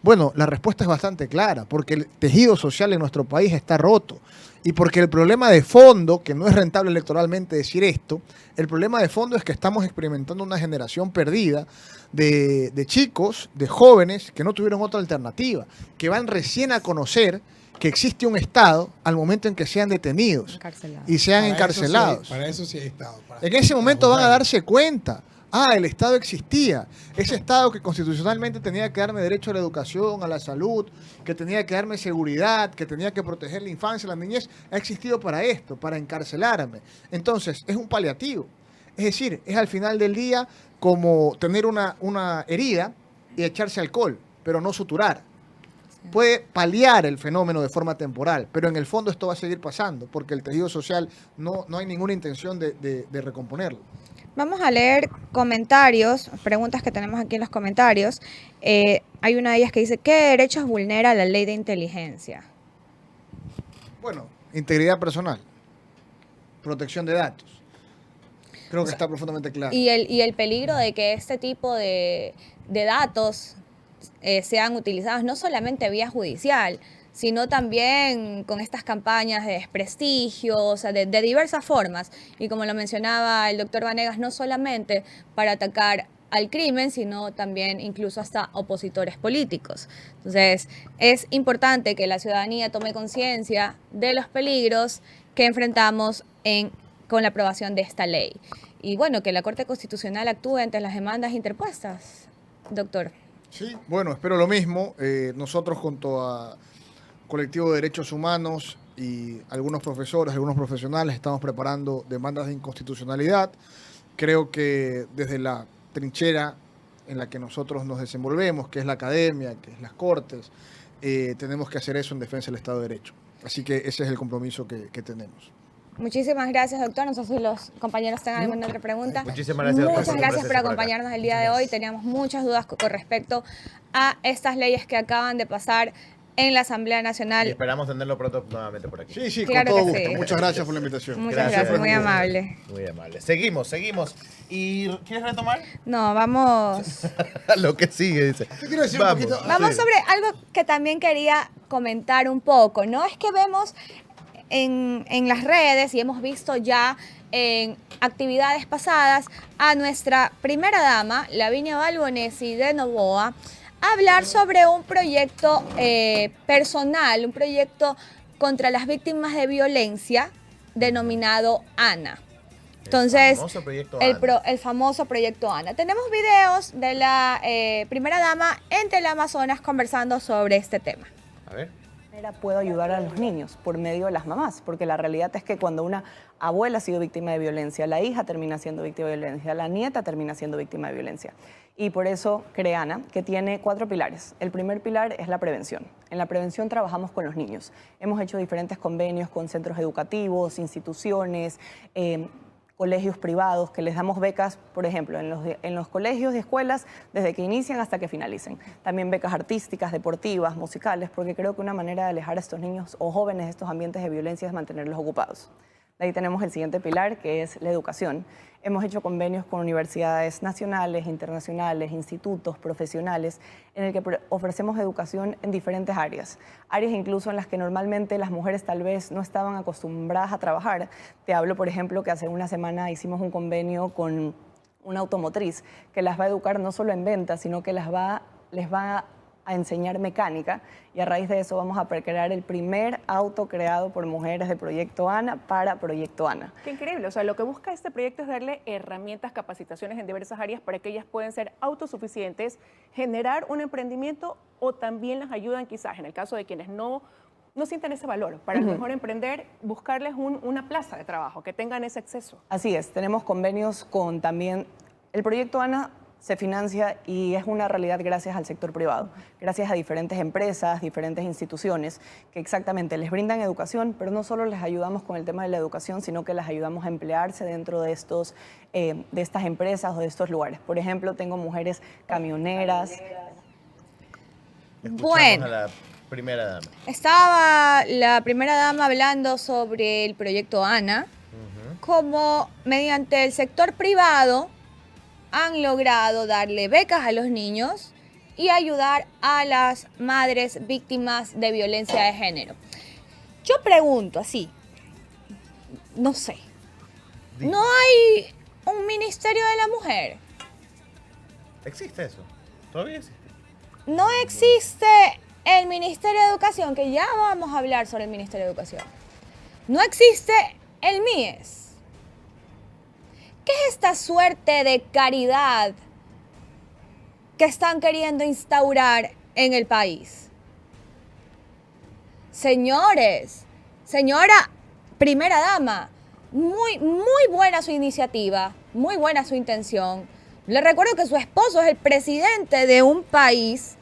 Bueno, la respuesta es bastante clara, porque el tejido social en nuestro país está roto y porque el problema de fondo, que no es rentable electoralmente decir esto, el problema de fondo es que estamos experimentando una generación perdida de chicos, de jóvenes que no tuvieron otra alternativa, que van recién a conocer que existe un Estado al momento en que sean detenidos y sean encarcelados. Para eso sí hay Estado. En ese momento van a darse cuenta. El Estado existía. Ese Estado que constitucionalmente tenía que darme derecho a la educación, a la salud, que tenía que darme seguridad, que tenía que proteger la infancia, la niñez, ha existido para esto, para encarcelarme. Entonces, es un paliativo. Es decir, es al final del día como tener una herida y echarse alcohol, pero no suturar. Puede paliar el fenómeno de forma temporal, pero en el fondo esto va a seguir pasando, porque el tejido social no hay ninguna intención de recomponerlo. Vamos a leer comentarios, preguntas que tenemos aquí en los comentarios. Hay una de ellas que dice, ¿qué derechos vulnera la ley de inteligencia? Bueno, integridad personal, protección de datos. Creo que está profundamente claro. Y el peligro de que este tipo de datos sean utilizados no solamente vía judicial, sino también con estas campañas de desprestigio, o sea, de diversas formas. Y como lo mencionaba el doctor Vanegas, no solamente para atacar al crimen, sino también incluso hasta opositores políticos. Entonces, es importante que la ciudadanía tome conciencia de los peligros que enfrentamos con la aprobación de esta ley. Y bueno, que la Corte Constitucional actúe ante las demandas interpuestas, doctor. Sí, bueno, espero lo mismo. Nosotros junto a Colectivo de Derechos Humanos y algunos profesores, algunos profesionales, estamos preparando demandas de inconstitucionalidad. Creo que desde la trinchera en la que nosotros nos desenvolvemos, que es la academia, que es las cortes, tenemos que hacer eso en defensa del Estado de Derecho. Así que ese es el compromiso que tenemos. Muchísimas gracias, doctor. No sé si los compañeros tengan alguna otra pregunta. Muchísimas gracias, doctor. Muchas gracias por acompañarnos el día de hoy. Teníamos muchas dudas con respecto a estas leyes que acaban de pasar en la Asamblea Nacional. Y esperamos tenerlo pronto nuevamente por aquí. Sí, claro, con todo que gusto. sí. Muchas gracias por la invitación. Muchas gracias, muy amable. Muy amable. Seguimos. ¿Y quieres retomar? No, vamos. Lo que sigue, dice. Yo quiero decir un poquito. Vamos sobre algo que también quería comentar un poco, ¿no? Es que vemos en las redes y hemos visto ya en actividades pasadas a nuestra primera dama, Lavinia Balbonesi de Novoa, hablar sobre un proyecto personal, un proyecto contra las víctimas de violencia denominado ANA. Entonces, el famoso proyecto ANA. Tenemos videos de la primera dama en Teleamazonas conversando sobre este tema. A ver. Puedo ayudar a los niños por medio de las mamás, porque la realidad es que cuando una abuela ha sido víctima de violencia, la hija termina siendo víctima de violencia, la nieta termina siendo víctima de violencia. Y por eso creé ANA, que tiene 4 pilares. El primer pilar es la prevención. En la prevención trabajamos con los niños. Hemos hecho diferentes convenios con centros educativos, instituciones, colegios privados, que les damos becas, por ejemplo, en los colegios y escuelas, desde que inician hasta que finalicen. También becas artísticas, deportivas, musicales, porque creo que una manera de alejar a estos niños o jóvenes de estos ambientes de violencia es mantenerlos ocupados. De ahí tenemos el siguiente pilar, que es la educación. Hemos hecho convenios con universidades nacionales, internacionales, institutos, profesionales, en el que ofrecemos educación en diferentes áreas. Áreas incluso en las que normalmente las mujeres tal vez no estaban acostumbradas a trabajar. Te hablo, por ejemplo, que hace una semana hicimos un convenio con una automotriz que las va a educar no solo en ventas, sino que les va a enseñar mecánica, y a raíz de eso vamos a crear el primer auto creado por mujeres de Proyecto ANA para Proyecto ANA. Qué increíble, o sea, lo que busca este proyecto es darle herramientas, capacitaciones en diversas áreas para que ellas puedan ser autosuficientes, generar un emprendimiento, o también las ayudan quizás, en el caso de quienes no sienten ese valor, para mejor emprender, buscarles una plaza de trabajo, que tengan ese acceso. Así es, tenemos convenios con también, el Proyecto ANA se financia y es una realidad gracias al sector privado, gracias a diferentes empresas, diferentes instituciones que exactamente les brindan educación, pero no solo les ayudamos con el tema de la educación, sino que les ayudamos a emplearse dentro de estas empresas o de estos lugares. Por ejemplo, tengo mujeres camioneras. Bueno, a la primera dama. Estaba la primera dama hablando sobre el proyecto ANA, como mediante el sector privado han logrado darle becas a los niños y ayudar a las madres víctimas de violencia de género. Yo pregunto así, no sé, ¿no hay un ministerio de la mujer? ¿Existe eso? ¿Todavía existe? No existe el Ministerio de Educación, que ya vamos a hablar sobre el Ministerio de Educación. No existe el MIES. ¿Qué es esta suerte de caridad que están queriendo instaurar en el país? Señores, señora primera dama, muy buena su iniciativa, muy buena su intención. Le recuerdo que su esposo es el presidente de un país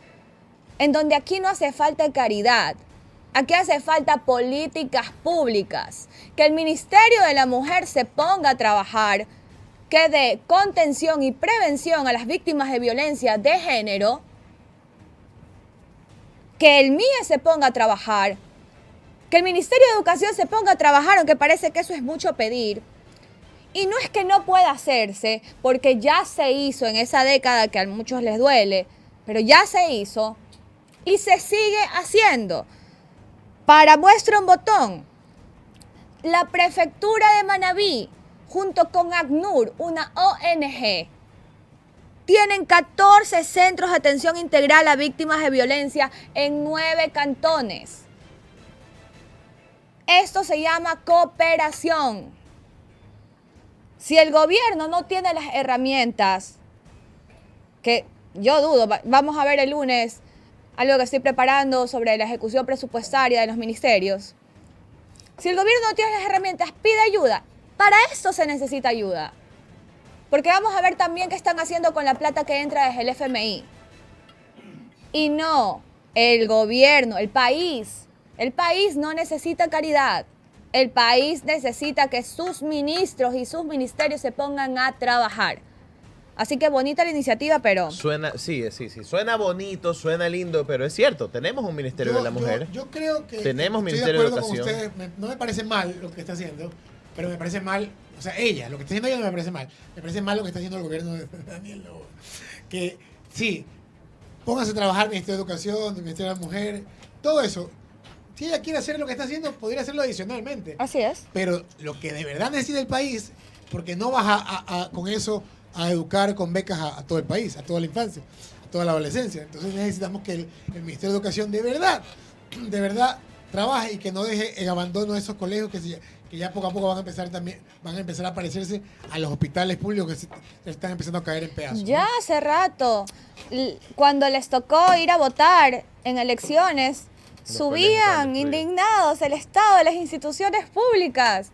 en donde aquí no hace falta caridad. Aquí hace falta políticas públicas, que el Ministerio de la Mujer se ponga a trabajar, que dé contención y prevención a las víctimas de violencia de género, que el MIE se ponga a trabajar, que el Ministerio de Educación se ponga a trabajar, aunque parece que eso es mucho pedir. Y no es que no pueda hacerse, porque ya se hizo en esa década que a muchos les duele, pero ya se hizo y se sigue haciendo. Para muestra un botón, la prefectura de Manabí, junto con ACNUR, una ONG, tienen 14 centros de atención integral a víctimas de violencia en 9 cantones. Esto se llama cooperación. Si el gobierno no tiene las herramientas, que yo dudo, vamos a ver el lunes algo que estoy preparando sobre la ejecución presupuestaria de los ministerios. Si el gobierno no tiene las herramientas, pide ayuda. Para esto se necesita ayuda. Porque vamos a ver también qué están haciendo con la plata que entra desde el FMI. Y no, el gobierno, el país no necesita caridad. El país necesita que sus ministros y sus ministerios se pongan a trabajar. Así que bonita la iniciativa, pero... Suena, sí, suena bonito, suena lindo, pero es cierto, tenemos un Ministerio de la Mujer. Yo creo que... Tenemos estoy Ministerio de acuerdo con Educación. ustedes, no me parece mal lo que está haciendo, pero me parece mal, o sea, ella, lo que está haciendo ella no me parece mal. Me parece mal lo que está haciendo el gobierno de Daniel Noboa. Que sí, pónganse a trabajar el Ministerio de Educación, el Ministerio de la Mujer, todo eso. Si ella quiere hacer lo que está haciendo, podría hacerlo adicionalmente. Así es. Pero lo que de verdad necesita el país, porque no vas con eso a educar con becas a todo el país, a toda la infancia, a toda la adolescencia. Entonces necesitamos que el Ministerio de Educación de verdad trabaje y que no deje en abandono esos colegios que ya poco a poco van a empezar a parecerse a los hospitales públicos que se están empezando a caer en pedazos. Ya hace rato, cuando les tocó ir a votar en elecciones, subían indignados el Estado de las instituciones públicas.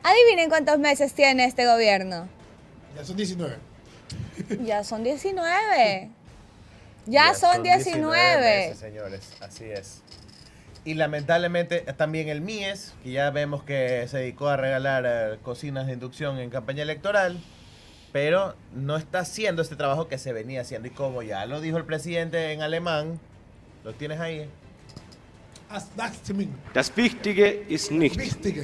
Adivinen cuántos meses tiene este gobierno. Ya son 19. Ya son 19. Ya son 19 meses, señores, así es. Y lamentablemente también el MIES, que ya vemos que se dedicó a regalar cocinas de inducción en campaña electoral, pero no está haciendo este trabajo que se venía haciendo. Y como ya lo dijo el presidente en alemán, ¿lo tienes ahí? Das Wichtige ist nicht,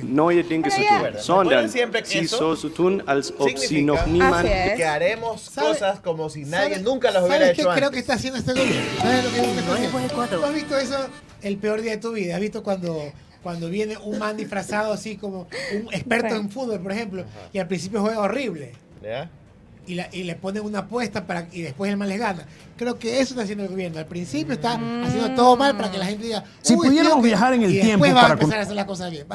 neue Dinge zu tun, sondern sie so zu tun, als ob sie noch niemand... Que haremos cosas como si nadie nunca las hubiera hecho antes. ¿Sabes qué creo antes? que está haciendo este gobierno? ¿Sabes lo que está haciendo? ¿Tú has visto eso el peor día de tu vida? ¿Has visto cuando viene un man disfrazado así como un experto en fútbol, por ejemplo, y al principio juega horrible? ¿Ya? Y le ponen una apuesta y después el man les gana. Creo que eso está haciendo el gobierno. Al principio está haciendo todo mal para que la gente diga, si pudiéramos viajar en el tiempo después va a para empezar a hacer las cosas bien.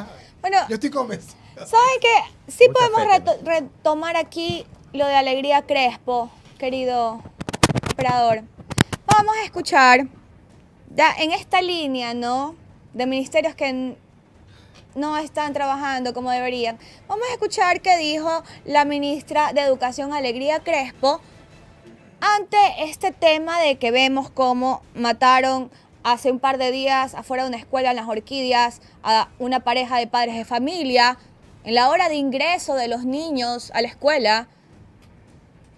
Bueno, yo estoy convencido. ¿Saben qué? Sí podemos retomar aquí lo de Alegría Crespo, querido operador. Vamos a escuchar ya en esta línea, ¿no? De ministerios que no están trabajando como deberían. Vamos a escuchar qué dijo la ministra de Educación, Alegría Crespo, ante este tema de que vemos cómo mataron hace un par de días afuera de una escuela en Las Orquídeas a una pareja de padres de familia en la hora de ingreso de los niños a la escuela.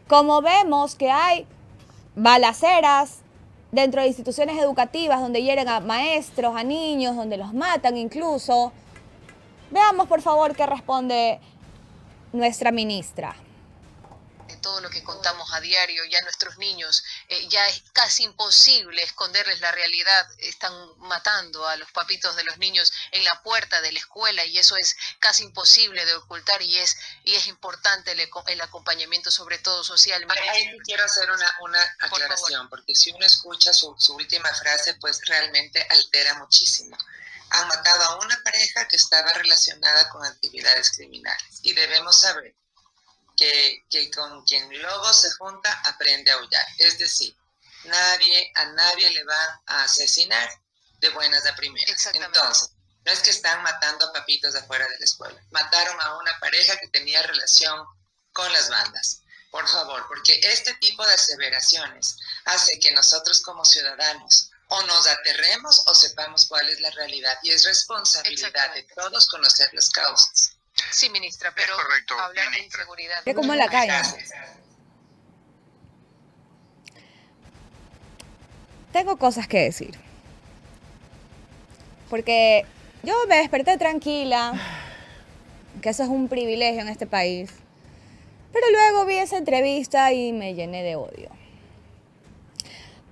Como vemos que hay balaceras dentro de instituciones educativas donde hieren a maestros, a niños, donde los matan incluso. Veamos, por favor, qué responde nuestra ministra. Todo lo que contamos a diario, ya nuestros niños, ya es casi imposible esconderles la realidad. Están matando a los papitos de los niños en la puerta de la escuela y eso es casi imposible de ocultar y es importante el acompañamiento, sobre todo social. Ahí quiero hacer una aclaración, porque si uno escucha su última frase, pues realmente altera muchísimo. Han matado a una pareja que estaba relacionada con actividades criminales y debemos saber que con quien lobo se junta aprende a aullar. Es decir, a nadie le va a asesinar de buenas a primeras. Entonces, no es que están matando a papitos de afuera de la escuela. Mataron a una pareja que tenía relación con las bandas. Por favor, porque este tipo de aseveraciones hace que nosotros como ciudadanos o nos aterremos o sepamos cuál es la realidad. Y es responsabilidad de todos conocer las causas. Sí, ministra, pero hablar de inseguridad. ¿Ve cómo la caen? Tengo cosas que decir. Porque yo me desperté tranquila, que eso es un privilegio en este país. Pero luego vi esa entrevista y me llené de odio.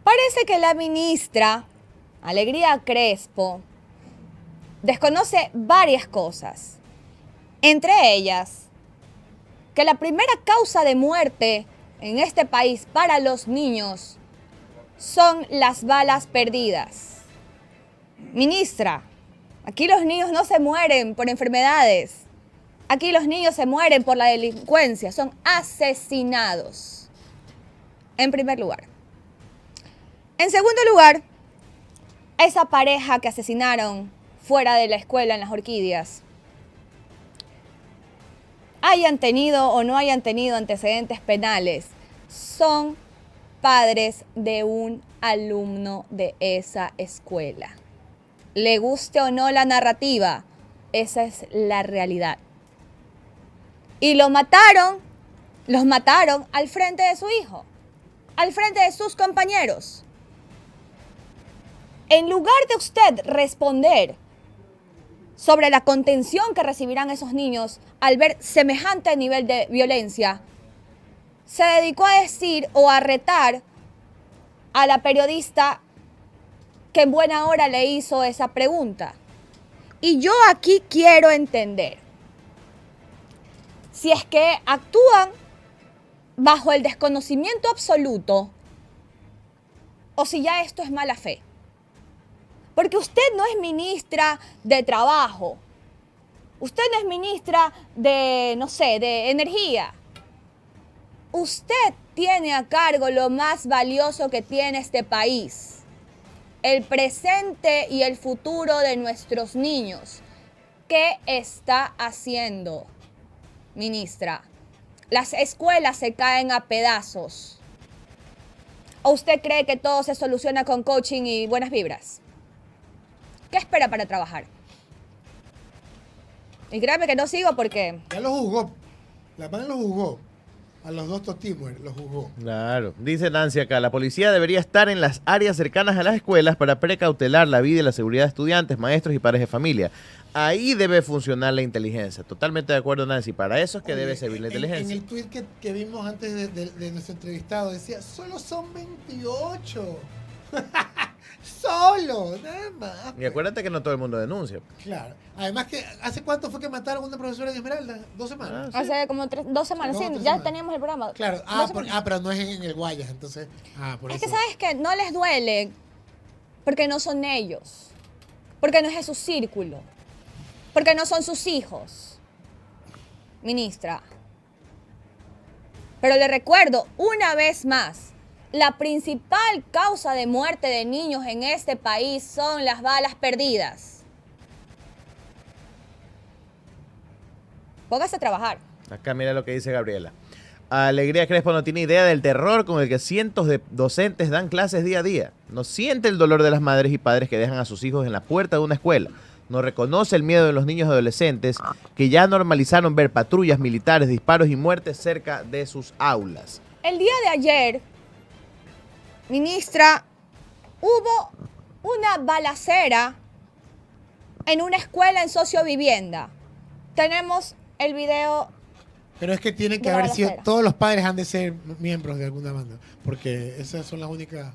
Parece que la ministra, Alegría Crespo, desconoce varias cosas. Entre ellas, que la primera causa de muerte en este país para los niños son las balas perdidas. Ministra, aquí los niños no se mueren por enfermedades. Aquí los niños se mueren por la delincuencia, son asesinados. En primer lugar. En segundo lugar, esa pareja que asesinaron fuera de la escuela en Las Orquídeas, hayan tenido o no hayan tenido antecedentes penales, son padres de un alumno de esa escuela. Le guste o no la narrativa, esa es la realidad. Y los mataron al frente de su hijo, al frente de sus compañeros. En lugar de usted responder sobre la contención que recibirán esos niños al ver semejante nivel de violencia, se dedicó a decir o a retar a la periodista que en buena hora le hizo esa pregunta. Y yo aquí quiero entender si es que actúan bajo el desconocimiento absoluto o si ya esto es mala fe. Porque usted no es ministra de Trabajo. Usted no es ministra de, no sé, de Energía. Usted tiene a cargo lo más valioso que tiene este país. El presente y el futuro de nuestros niños. ¿Qué está haciendo, ministra? Las escuelas se caen a pedazos. ¿O usted cree que todo se soluciona con coaching y buenas vibras? ¿Qué espera para trabajar? Y créame que no sigo porque... Ya lo juzgó. La mano lo juzgó. A los dos Totimos los juzgó. Claro. Dice Nancy acá, la policía debería estar en las áreas cercanas a las escuelas para precautelar la vida y la seguridad de estudiantes, maestros y padres de familia. Ahí debe funcionar la inteligencia. Totalmente de acuerdo, Nancy. Para eso es que debe servir la inteligencia. En el tuit que vimos antes de nuestro entrevistado decía, solo son 28. Solo, nada más. Y acuérdate que no todo el mundo denuncia. Claro. Además que, ¿hace cuánto fue que mataron a una profesora en Esmeralda? 2 semanas. Sí. Hace como 2 semanas, sí, ya teníamos el programa. Claro, pero no es en el Guayas, entonces. Por es eso. que sabes que no les duele porque no son ellos, porque no es su círculo, porque no son sus hijos, ministra. Pero le recuerdo una vez más, la principal causa de muerte de niños en este país son las balas perdidas. Póngase a trabajar. Acá mira lo que dice Gabriela. Alegría Crespo no tiene idea del terror con el que cientos de docentes dan clases día a día. No siente el dolor de las madres y padres que dejan a sus hijos en la puerta de una escuela. No reconoce el miedo de los niños y adolescentes que ya normalizaron ver patrullas militares, disparos y muertes cerca de sus aulas. El día de ayer, ministra, hubo una balacera en una escuela en Sociovivienda. Tenemos el video. Pero es que tienen que de la haber sido, balacera. todos los padres han de ser miembros de alguna banda, porque esas son las únicas.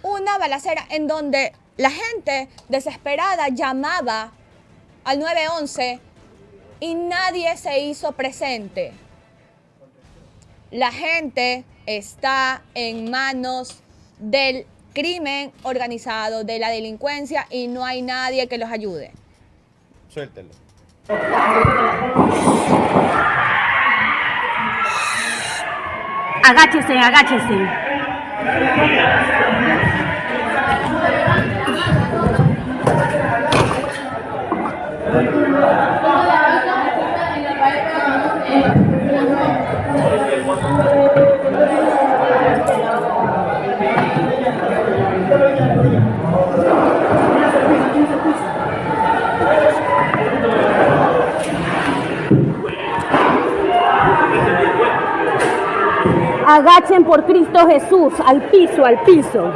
Una balacera en donde la gente desesperada llamaba al 911 y nadie se hizo presente. La gente está en manos del crimen organizado, de la delincuencia, y no hay nadie que los ayude. Suéltelo. Agáchese, agáchese. Agachen por Cristo Jesús, al piso, al piso.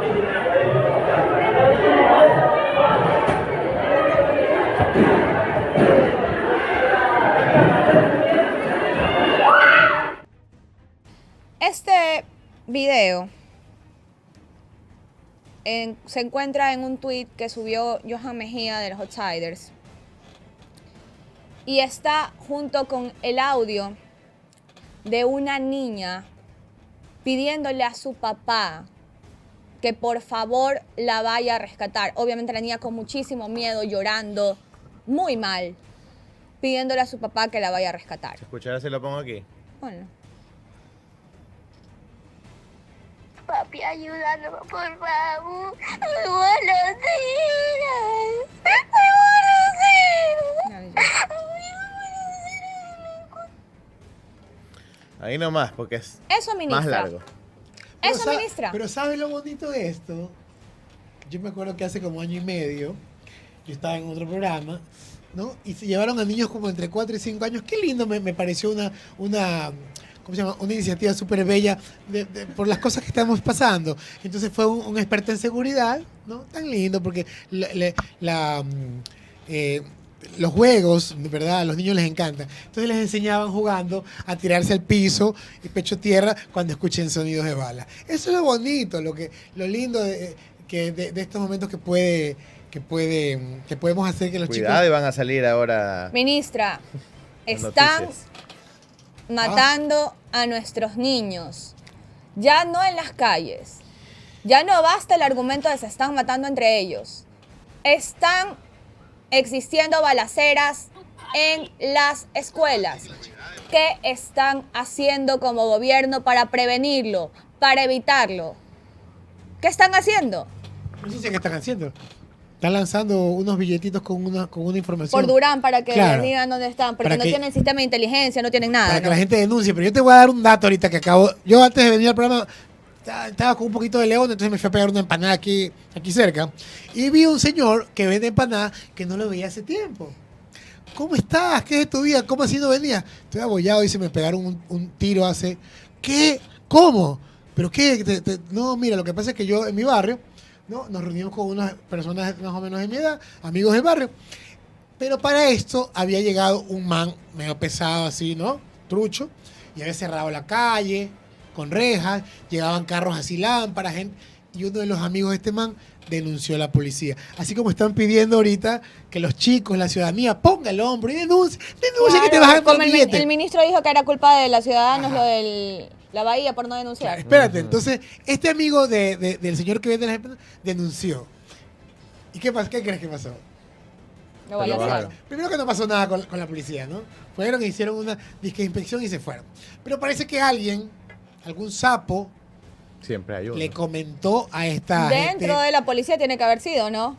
Este video se encuentra en un tweet que subió Johan Mejía de los Outsiders y está junto con el audio de una niña pidiéndole a su papá que por favor la vaya a rescatar. Obviamente la niña con muchísimo miedo, llorando, muy mal, pidiéndole a su papá que la vaya a rescatar. Escuchará si lo pongo aquí. Bueno. Papi, ayúdame, por favor. Me voy a los tiros. Ahí nomás, porque es Eso, ministra. más largo. Eso, ministra. Pero ¿sabes lo bonito de esto? Yo me acuerdo que hace como año y medio, yo estaba en otro programa, ¿no? Y se llevaron a niños como entre 4 y 5 años. Qué lindo me pareció una ¿cómo se llama? Una iniciativa súper bella por las cosas que estamos pasando. Entonces fue un experto en seguridad, ¿no? Tan lindo, porque los juegos, de verdad, a los niños les encanta. Entonces les enseñaban jugando a tirarse al piso y pecho tierra cuando escuchen sonidos de bala. Eso es lo bonito, lo lindo de estos momentos que podemos hacer que los chicos... Cuidado, y van a salir ahora. Ministra, las están noticias. matando a nuestros niños. Ya no en las calles. Ya no basta el argumento de se están matando entre ellos. Están existiendo balaceras en las escuelas. ¿Qué están haciendo como gobierno para prevenirlo, para evitarlo? ¿Qué están haciendo? No sé qué están haciendo. Están lanzando unos billetitos con una información. Por Durán, para que Claro. digan dónde están, porque Para no que- tienen sistema de inteligencia, no tienen nada. Para que ¿no? la gente denuncie. Pero yo te voy a dar un dato ahorita que acabo. Yo antes de venir al programa estaba con un poquito de león, entonces me fui a pegar una empanada aquí cerca. Y vi un señor que vende empanadas que no lo veía hace tiempo. ¿Cómo estás? ¿Qué es de tu vida? ¿Cómo así no venía? Estoy abollado y se me pegaron un tiro hace... ¿Qué? ¿Cómo? ¿Pero qué? No, mira, lo que pasa es que yo en mi barrio, ¿no? Nos reunimos con unas personas más o menos de mi edad, amigos del barrio. Pero para esto había llegado un man medio pesado así, ¿no? Trucho. Y había cerrado la calle con rejas. Llegaban carros así, lámparas, gente. Y uno de los amigos de este man denunció a la policía. Así como están pidiendo ahorita que los chicos, la ciudadanía, ponga el hombro y denuncie que te bajan por Como el el billete. ministro dijo que era culpa de los ciudadanos lo de la bahía por no denunciar. Espérate, entonces, este amigo del señor que vende las empanadas denunció. ¿Y qué pasó? ¿Qué crees que pasó? Lo balacearon. Primero que no pasó nada con la policía, ¿no? Fueron, hicieron una disque inspección y se fueron. Pero parece que alguien, algún sapo, Siempre hay uno. le comentó a esta gente. Dentro de la policía tiene que haber sido, ¿no?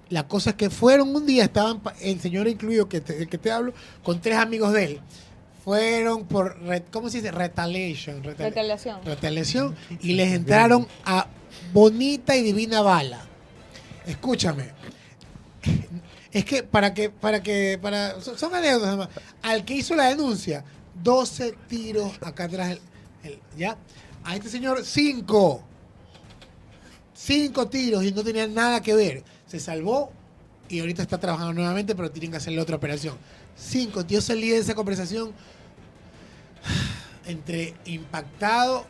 La cosa es que fueron un día, estaban el señor incluido, el que te hablo, con 3 amigos de él. fueron por, ¿cómo se dice? Retaliación. Retaliación. Y les entraron a bonita y divina bala. Escúchame. Es que son anécdotas nada más. Al que hizo la denuncia, 12 tiros acá atrás, ¿ya? A este señor, 5 tiros y no tenía nada que ver. Se salvó y ahorita está trabajando nuevamente, pero tienen que hacerle otra operación. 5. Yo salí de esa conversación entre impactado,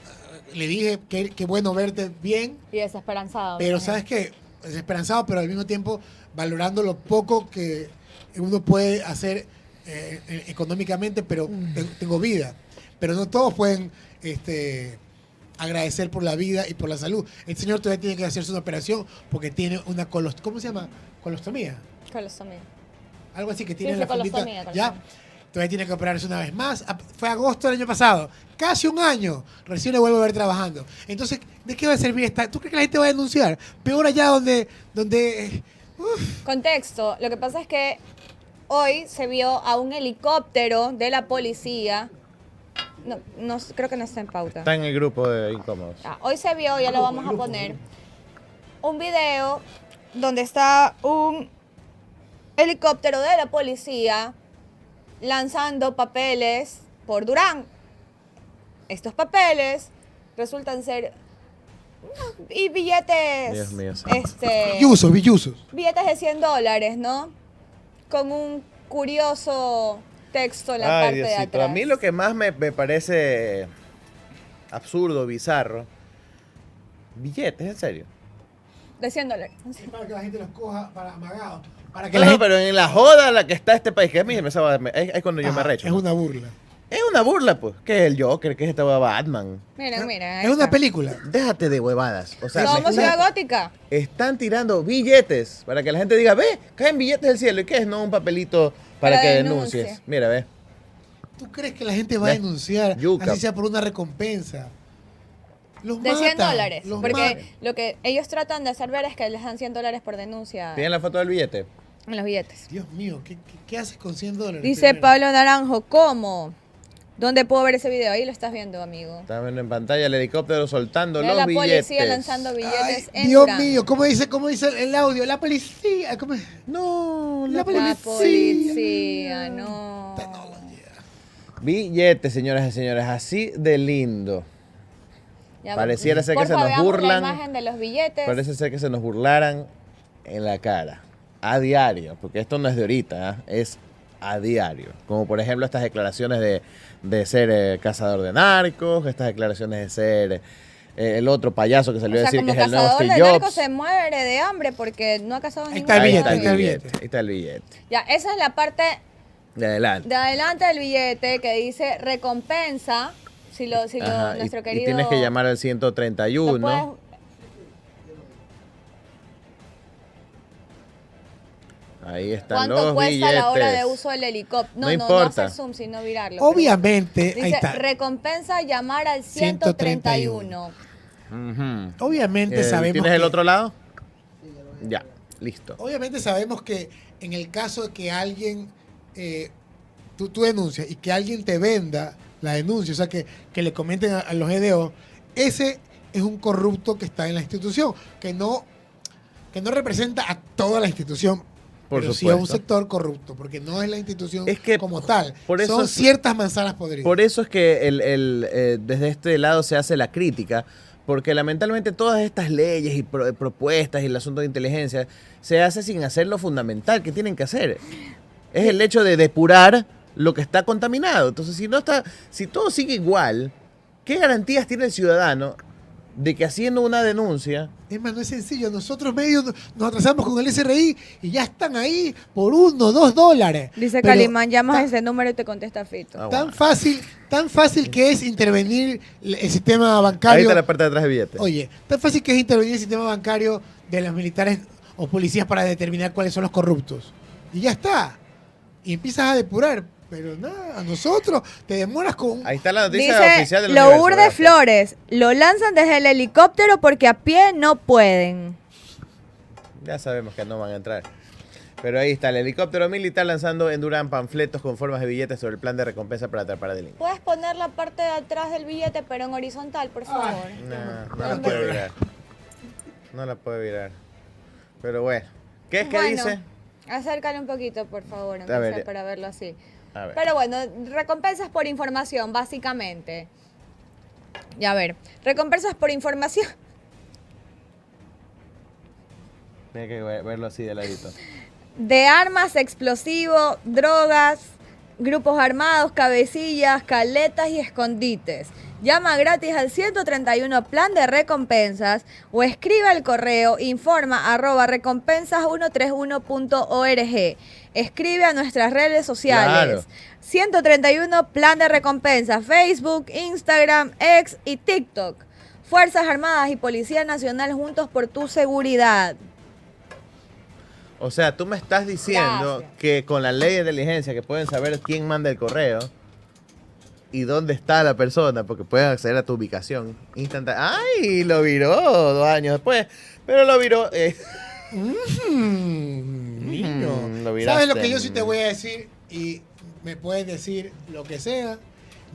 le dije que bueno verte bien. Y desesperanzado. Pero ¿sabes qué? Desesperanzado, pero al mismo tiempo valorando lo poco que uno puede hacer económicamente, pero tengo vida. Pero no todos pueden agradecer por la vida y por la salud. El señor todavía tiene que hacerse una operación porque tiene una ¿cómo se llama? Colostomía. Algo así que tiene la fundita. Ya. Todavía tiene que operarse una vez más. Fue agosto del año pasado. Casi un año. Recién le vuelvo a ver trabajando. Entonces, ¿de qué va a servir esta? ¿Tú crees que la gente va a denunciar? Peor allá donde Contexto. Lo que pasa es que hoy se vio a un helicóptero de la policía. No, creo que no está en pauta. Está en el grupo de incómodos. Hoy se vio, ya lo vamos a poner, un video donde está un helicóptero de la policía lanzando papeles por Durán. Estos papeles resultan ser y billetes, Dios mío, billusos. Billetes de $100, ¿no? Con un curioso texto en la parte de atrás. A mí lo que más me parece absurdo, bizarro, billetes, en serio. De $100. Para que la gente los coja para amagados. Pero en la joda la que está este país, que a mí es cuando yo me arrecho. Es una burla. Es una burla, pues. ¿Qué es el Joker? ¿Qué es esta Batman? Mira. Es una película. Déjate de huevadas. O sea, somos Ciudad Gótica. Están tirando billetes para que la gente diga, ve, caen billetes del cielo. ¿Y qué es? No un papelito para que denuncies. Mira, ve. ¿Tú crees que la gente va a denunciar así sea por una recompensa? Los de matan, $100. Porque lo que ellos tratan de hacer ver es que les dan $100 por denuncia. ¿Tienen la foto del billete? En los billetes. Dios mío, ¿qué haces con $100? Dice Pablo Naranjo, ¿cómo? ¿Dónde puedo ver ese video? Ahí lo estás viendo, amigo. Estás viendo en pantalla el helicóptero soltando los la billetes. Policía lanzando billetes en Dios Durán. mío, ¿cómo dice el audio? La policía. No, la policía, no. Billetes, señoras y señores, así de lindo. Ya, pareciera ser que se nos burlan. La imagen de los billetes. Parece ser que se nos burlaran en la cara. A diario, porque esto no es de ahorita, es a diario. Como por ejemplo estas declaraciones de ser cazador de narcos, estas declaraciones de ser el otro payaso que salió a decir que es el nuevo Steve Jobs. El cazador de narcos se muere de hambre porque no ha cazado ningún narco. Ahí está el billete. Ya, esa es la parte de adelante del billete que dice recompensa. Nuestro querido... Y tienes que llamar al 131. Ahí están los billetes. ¿Cuánto cuesta la hora de uso del helicóptero? No importa. No hacer zoom, sino virarlo. Obviamente, dice, ahí está. Recompensa llamar al 131. Obviamente sabemos ¿Tienes el otro lado? Ya, listo. Obviamente sabemos que en el caso de que alguien, tú denuncias y que alguien te venda la denuncia, o sea, que le comenten a los EDO, ese es un corrupto que está en la institución, que no representa a toda la institución, pero sí a un sector corrupto, porque no es la institución como tal, son ciertas manzanas podridas. Por eso es que desde este lado se hace la crítica, porque lamentablemente todas estas leyes y propuestas y el asunto de inteligencia se hace sin hacer lo fundamental que tienen que hacer. Es el hecho de depurar lo que está contaminado. Entonces, si todo sigue igual, ¿qué garantías tiene el ciudadano de que haciendo una denuncia? Es más, no es sencillo. Nosotros medios nos atrasamos con el SRI y ya están ahí por $1, $2. Dice Calimán, llamas a ese número y te contesta Fito. Tan fácil que es intervenir el sistema bancario. Ahí está la parte de atrás de billetes. Oye, tan fácil que es intervenir el sistema bancario de los militares o policías para determinar cuáles son los corruptos. Y ya está. Y empiezas a depurar. Pero nada, a nosotros te demoras con... Ahí está la noticia oficial del Lourdes Flores, lo lanzan desde el helicóptero porque a pie no pueden. Ya sabemos que no van a entrar. Pero ahí está, el helicóptero militar lanzando en Durán panfletos con formas de billetes sobre el plan de recompensa para atrapar a delincuentes. Puedes poner la parte de atrás del billete, pero en horizontal, por favor. No la puede virar. No la puede virar. Pero bueno, ¿qué es que dice? Acércale un poquito, por favor, A ver. para verlo así. A ver. Pero bueno, recompensas por información, básicamente. Y a ver, recompensas por información. Tiene que verlo así de ladito. De armas, explosivos, drogas, grupos armados, cabecillas, caletas y escondites. Llama gratis al 131 plan de recompensas o escribe al correo informa@recompensas131.org. Escribe a nuestras redes sociales. Claro. 131 plan de recompensas, Facebook, Instagram, X y TikTok. Fuerzas Armadas y Policía Nacional juntos por tu seguridad. O sea, tú me estás diciendo que con la ley de inteligencia que pueden saber quién manda el correo y dónde está la persona, porque pueden acceder a tu ubicación instantánea. ¡Ay! Lo viró 2 años después, pero lo viró. Niño. Lo viraste. ¿Sabes lo que yo sí te voy a decir? Y me puedes decir lo que sea.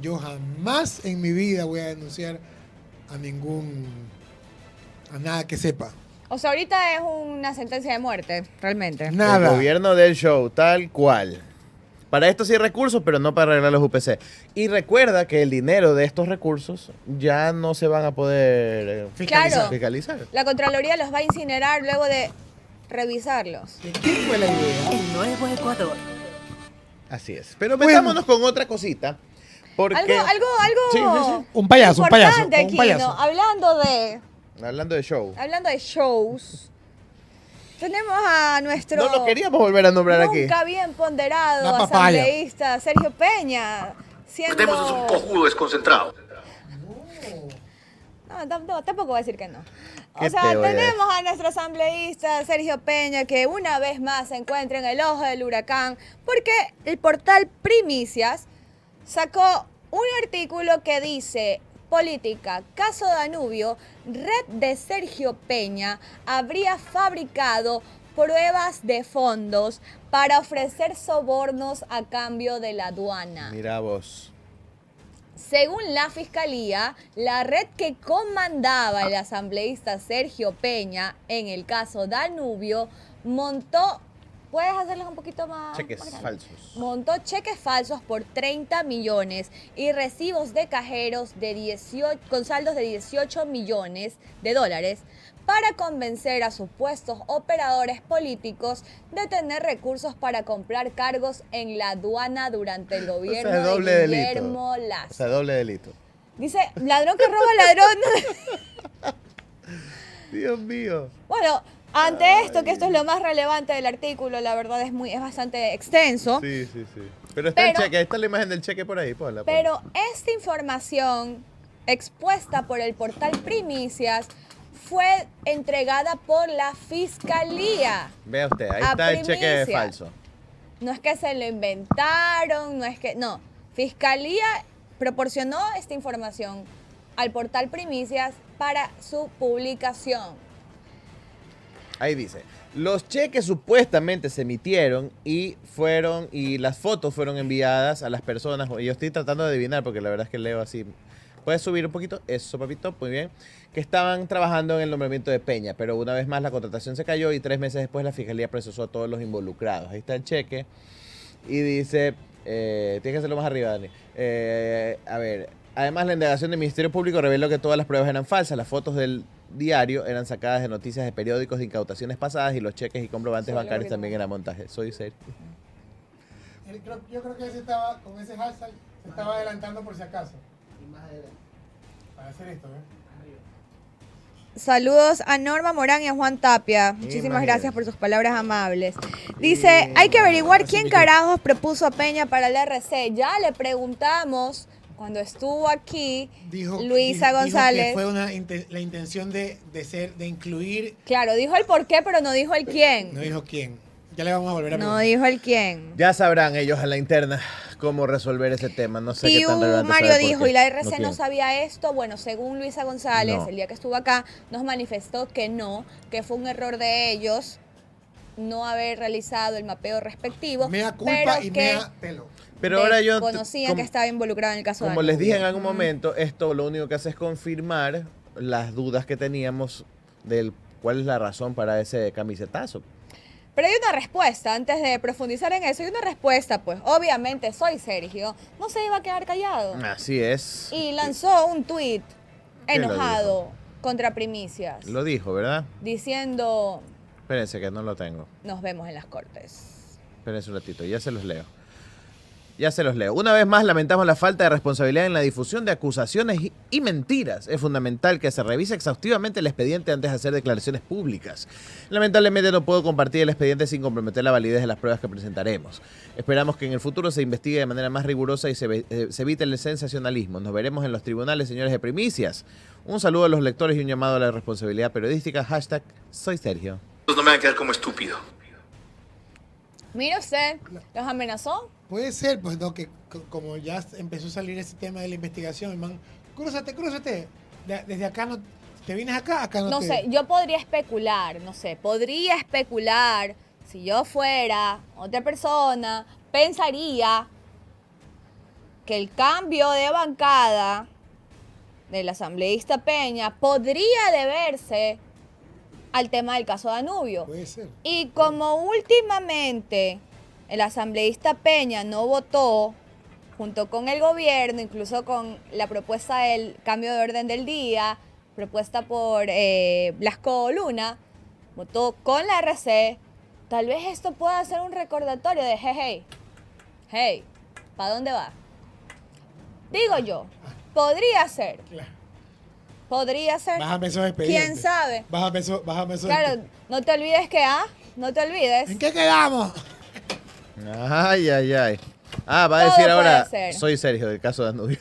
Yo jamás en mi vida voy a denunciar a nada que sepa. O sea, ahorita es una sentencia de muerte, realmente. El gobierno del show, tal cual. Para esto sí hay recursos, pero no para arreglar los UPC. Y recuerda que el dinero de estos recursos ya no se van a poder fiscalizar. La Contraloría los va a incinerar luego de revisarlos. ¿De quién fue la idea? El nuevo Ecuador. Así es. Pero metámonos con otra cosita. Porque... Algo Sí. Un payaso. importante aquí, ¿no? Hablando de shows, tenemos a nuestro... No lo queríamos volver a nombrar aquí. Nunca bien ponderado La papaya. asambleísta Sergio Peña, siendo... Tenemos un cojudo desconcentrado. No, tampoco voy a decir que no. O ¿Qué sea, te voy a tenemos a nuestro asambleísta Sergio Peña que una vez más se encuentra en el ojo del huracán porque el portal Primicias sacó un artículo que dice: política, caso Danubio, red de Sergio Peña habría fabricado pruebas de fondos para ofrecer sobornos a cambio de la aduana. Mira vos. Según la fiscalía, la red que comandaba el asambleísta Sergio Peña en el caso Danubio montó, ¿puedes hacerles un poquito más? Cheques más grande? falsos. Montó cheques falsos por 30 millones y recibos de cajeros con saldos de 18 millones de dólares para convencer a supuestos operadores políticos de tener recursos para comprar cargos en la aduana durante el gobierno de Guillermo Lasso. O sea, doble delito. Dice, ladrón que roba ladrón. Dios mío. Bueno, ante esto, que esto es lo más relevante del artículo, la verdad es bastante extenso. Sí. Pero está el cheque, está la imagen del cheque por ahí, ponla. Pero esta información expuesta por el portal Primicias fue entregada por la fiscalía. Vea usted, ahí A está el cheque Primicias. falso. No es que se lo inventaron, no. Fiscalía proporcionó esta información al portal Primicias para su publicación. Ahí dice, los cheques supuestamente se emitieron y las fotos fueron enviadas a las personas. Yo estoy tratando de adivinar porque la verdad es que leo así. ¿Puedes subir un poquito? Eso, papito, muy bien. Que estaban trabajando en el nombramiento de Peña, pero una vez más la contratación se cayó y 3 meses después la fiscalía procesó a todos los involucrados. Ahí está el cheque y dice, tienes que hacerlo más arriba, Dani. A ver, además la indagación del Ministerio Público reveló que todas las pruebas eran falsas. Las fotos del diario eran sacadas de noticias de periódicos de incautaciones pasadas y los cheques y comprobantes bancarios también eran montajes. Soy serio. Yo creo que con ese hashtag se estaba adelantando por si acaso. Para hacer esto, Saludos a Norma Morán y a Juan Tapia. Muchísimas gracias por sus palabras amables. Dice, hay que averiguar quién carajos propuso a Peña para el RC. Ya le preguntamos cuando estuvo aquí Luisa González. Dijo que fue la intención de incluir. Claro, dijo el por qué, pero no dijo el quién. No dijo quién. Ya le vamos a volver a preguntar. No dijo el quién. Ya sabrán ellos a la interna cómo resolver ese tema. No sé qué tan relevante. Mario saber por dijo, qué. ¿y la RC quién. no sabía esto? Bueno, según Luisa González, No. el día que estuvo acá, nos manifestó que no, que fue un error de ellos no haber realizado el mapeo respectivo, Mea culpa pero y que mea pelo. Pero ahora yo conocían que estaba involucrado en el caso de Como les Danubio. dije en algún momento, esto lo único que hace es confirmar las dudas que teníamos del cuál es la razón para ese camisetazo. Pero hay una respuesta, antes de profundizar en eso, hay una respuesta, pues obviamente Soy Sergio no se iba a quedar callado. Así es. Y lanzó un tuit ¿Qué lo enojado contra Primicias, Lo dijo, ¿verdad? diciendo, Espérense que no lo tengo. nos vemos en las cortes. Espérense un ratito, ya se los leo. Ya se los leo. Una vez más lamentamos la falta de responsabilidad en la difusión de acusaciones y mentiras. Es fundamental que se revise exhaustivamente el expediente antes de hacer declaraciones públicas. Lamentablemente no puedo compartir el expediente sin comprometer la validez de las pruebas que presentaremos. Esperamos que en el futuro se investigue de manera más rigurosa y se evite el sensacionalismo. Nos veremos en los tribunales, señores de Primicias. Un saludo a los lectores y un llamado a la responsabilidad periodística. Hashtag Soy Sergio. No me van a quedar como estúpido. Mire usted, ¿los amenazó? Puede ser, pues no, que como ya empezó a salir ese tema de la investigación, el man, crúzate. Desde acá no, te vienes acá no No te... sé, yo podría especular, si yo fuera otra persona, pensaría que el cambio de bancada del asambleísta Peña podría deberse al tema del caso Danubio. Puede ser. Y como últimamente el asambleísta Peña no votó junto con el gobierno, incluso con la propuesta del cambio de orden del día, propuesta por Blasco Luna, votó con la RC, tal vez esto pueda ser un recordatorio de hey, ¿para dónde va? Digo yo, podría ser. Podría ser. Bájame esos expedientes. ¿Quién sabe? Bájame esos Claro, no te olvides que, no te olvides. ¿En qué quedamos? Ay. Va a Todo decir ahora, puede ser. Soy Sergio, del caso de Danubio.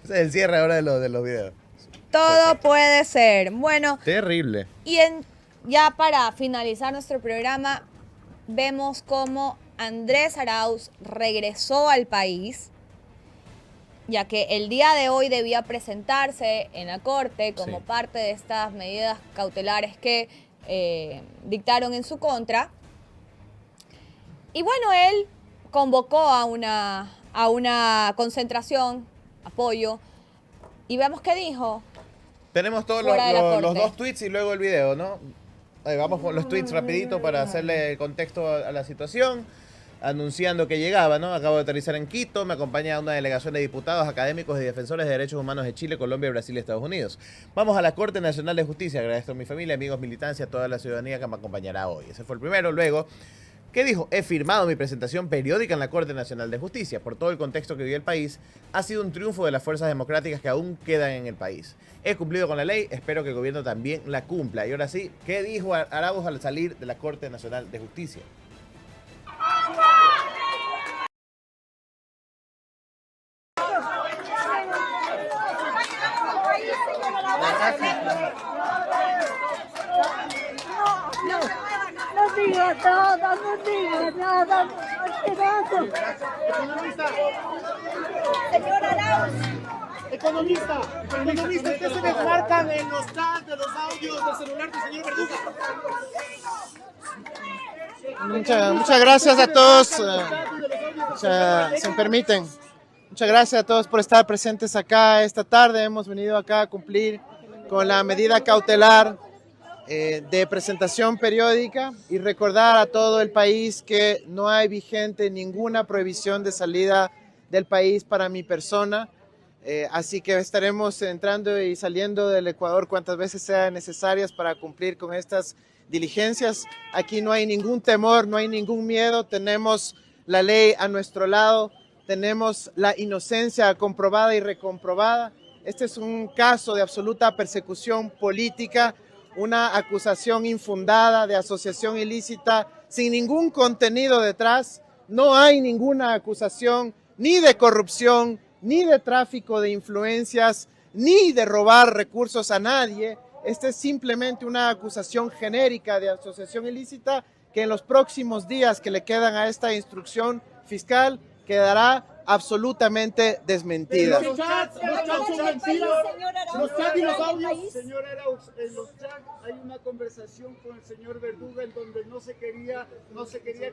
Ese es el cierre ahora de los videos. Todo puede ser. Bueno, Terrible. y ya para finalizar nuestro programa, vemos cómo Andrés Arauz regresó al país, ya que el día de hoy debía presentarse en la corte como parte de estas medidas cautelares que dictaron en su contra. Y bueno, él convocó a una concentración, apoyo, y vemos qué dijo. Tenemos todos Fuera de la los corte. dos tweets y luego el video, ¿no? Vamos con los tweets rapidito para hacerle el contexto a la situación. Anunciando que llegaba, ¿no? Acabo de aterrizar en Quito, me acompaña una delegación de diputados, académicos y defensores de derechos humanos de Chile, Colombia, Brasil y Estados Unidos. Vamos a la Corte Nacional de Justicia. Agradezco a mi familia, amigos, militancia, a toda la ciudadanía que me acompañará hoy. Ese fue el primero. Luego, ¿qué dijo? He firmado mi presentación periódica en la Corte Nacional de Justicia. Por todo el contexto que vive el país, ha sido un triunfo de las fuerzas democráticas que aún quedan en el país. He cumplido con la ley, espero que el gobierno también la cumpla. Y ahora sí, ¿qué dijo Arauz al salir de la Corte Nacional de Justicia? No digo nada, Señor Arauz. Economista, usted se desmarca de los chats, de los audios, del celular del señor Verduga. Muchas gracias a todos, si me permiten. Muchas gracias a todos por estar presentes acá esta tarde. Hemos venido acá a cumplir con la medida cautelar de presentación periódica y recordar a todo el país que no hay vigente ninguna prohibición de salida del país para mi persona. Así que estaremos entrando y saliendo del Ecuador cuantas veces sean necesarias para cumplir con estas diligencias. Aquí no hay ningún temor, no hay ningún miedo, tenemos la ley a nuestro lado, tenemos la inocencia comprobada y recomprobada. Este es un caso de absoluta persecución política, una acusación infundada de asociación ilícita sin ningún contenido detrás. No hay ninguna acusación ni de corrupción, ni de tráfico de influencias, ni de robar recursos a nadie. Esta es simplemente una acusación genérica de asociación ilícita que en los próximos días que le quedan a esta instrucción fiscal quedará absolutamente desmentida. Los chats son mentiras. Los chats y los audios. Señor Arauz, en los chats hay una conversación con el señor Verduga en donde no se quería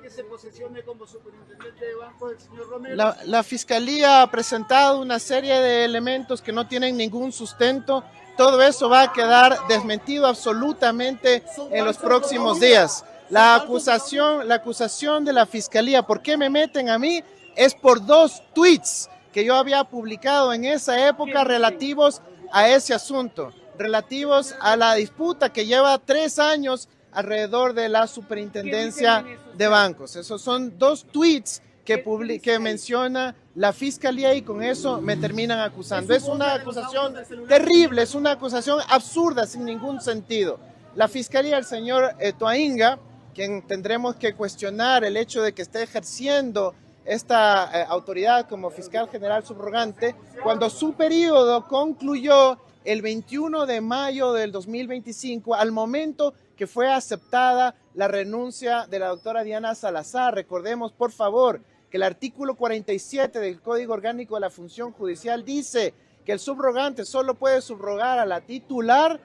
que se posesione como superintendente de bancos el señor Romero. La Fiscalía ha presentado una serie de elementos que no tienen ningún sustento. Todo eso va a quedar desmentido absolutamente en los próximos días. La acusación de la Fiscalía, ¿por qué me meten a mí? Es por 2 tweets que yo había publicado en esa época relativos a ese asunto, relativos a la disputa que lleva 3 años alrededor de la superintendencia de bancos. Esos son 2 tweets que menciona la Fiscalía y con eso me terminan acusando. Es una acusación terrible, es una acusación absurda, sin ningún sentido. La Fiscalía, el señor Toainga, quien tendremos que cuestionar el hecho de que esté ejerciendo esta autoridad como fiscal general subrogante, cuando su periodo concluyó el 21 de mayo del 2025, al momento que fue aceptada la renuncia de la doctora Diana Salazar. Recordemos, por favor, que el artículo 47 del Código Orgánico de la Función Judicial dice que el subrogante solo puede subrogar a la titular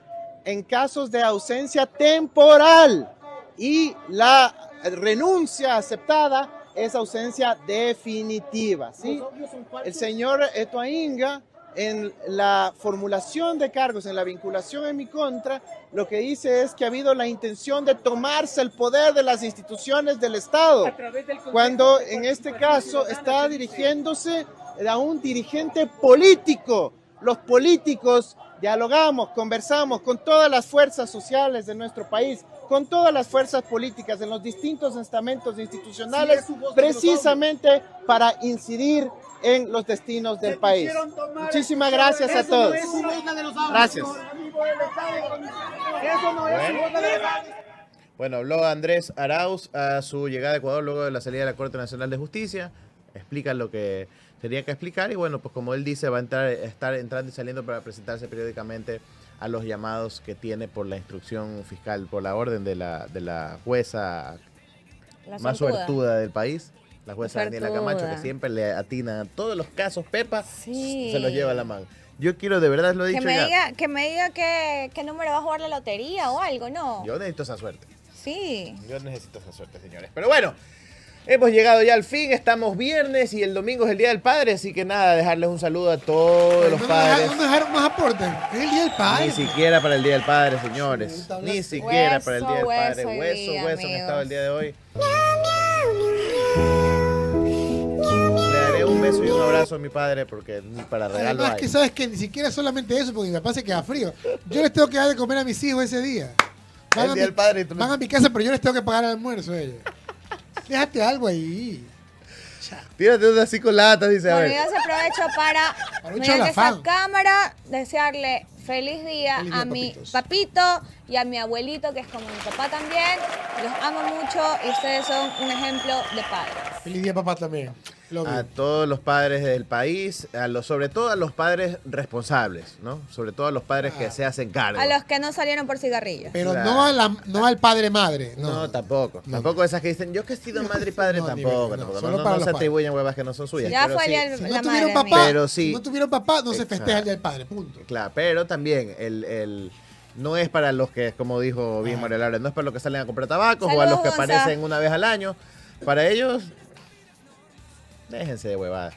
en casos de ausencia temporal y la renuncia aceptada es ausencia definitiva, ¿sí? El señor Toainga, en la formulación de cargos, en la vinculación en mi contra, lo que dice es que ha habido la intención de tomarse el poder de las instituciones del Estado, cuando en este caso está dirigiéndose a un dirigente político. Los políticos dialogamos, conversamos con todas las fuerzas sociales de nuestro país, con todas las fuerzas políticas en los distintos estamentos institucionales, precisamente para incidir en los destinos del país. Muchísimas gracias a todos. Gracias. Bueno, habló Andrés Arauz a su llegada a Ecuador luego de la salida de la Corte Nacional de Justicia. Explica lo que tenía que explicar y bueno, pues como él dice, va a estar entrando y saliendo para presentarse periódicamente a los llamados que tiene por la instrucción fiscal, por la orden de la jueza más suertuda del país, la jueza Daniela Camacho, que siempre le atina a todos los casos, Pepa, se los lleva a la mano. Yo quiero, de verdad lo he dicho que me diga qué número va a jugar la lotería o algo, ¿no? Yo necesito esa suerte. Sí. Yo necesito esa suerte, señores. Pero bueno, hemos llegado ya al fin, estamos viernes y el domingo es el Día del Padre, así que nada, dejarles un saludo a todos los padres. No dejaron más aportes, es el Día del Padre. Ni siquiera para el Día del Padre, señores. Ni siquiera para el Día del Padre. Hueso han estado el día de hoy. Le daré un beso y un abrazo a mi padre porque ni para regalo hay. Que sabes que ni siquiera solamente eso, porque mi papá se queda frío. Yo les tengo que dar de comer a mis hijos ese día. El Día del Padre. Van a mi casa, pero yo les tengo que pagar el almuerzo a ellos. Déjate algo ahí. Tírate una así con lata, dice. Bueno, yo se aprovecho para mediante esta cámara, desearle feliz día a mi papito y a mi abuelito, que es como mi papá también. Los amo mucho y ustedes son un ejemplo de padres. Feliz día, papá, también. A todos los padres del país, sobre todo a los padres responsables, ¿no? Sobre todo a los padres que se hacen cargo. A los que no salieron por cigarrillos. Pero no al padre-madre. No, tampoco. Tampoco esas que dicen, yo que he sido madre y padre, tampoco. No se atribuyen huevas que no son suyas. Ya fue si no tuvieron papá, pero sí. Si no tuvieron papá, no se festeja el Día del Padre, punto. Claro, pero también no es para los que, como dijo bien María Laura, no es para los que salen a comprar tabacos o a los que aparecen una vez al año. Para ellos, déjense de huevadas.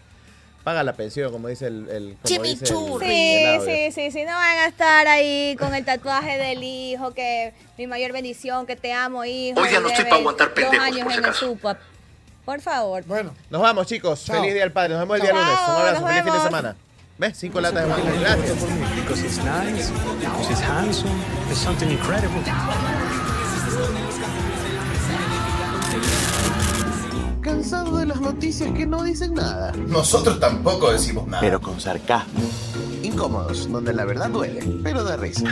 Paga la pensión, como dice el Chimichurri. Sí, no van a estar ahí con el tatuaje del hijo, que mi mayor bendición, que te amo, hijo. Hoy ya no estoy para aguantar pendejos, 2 años en el SUPA. Por favor. Bueno. Nos vamos, chicos. Chao. Feliz Día del Padre. Nos vemos el día lunes. Un abrazo. Feliz fin de semana. ¿Ves? 5 latas de whisky. Gracias. Because he's nice, because he's handsome, there's something incredible. Cansado de las noticias que no dicen nada. Nosotros tampoco decimos nada. Pero con sarcasmo. Incómodos, donde la verdad duele, pero da risa.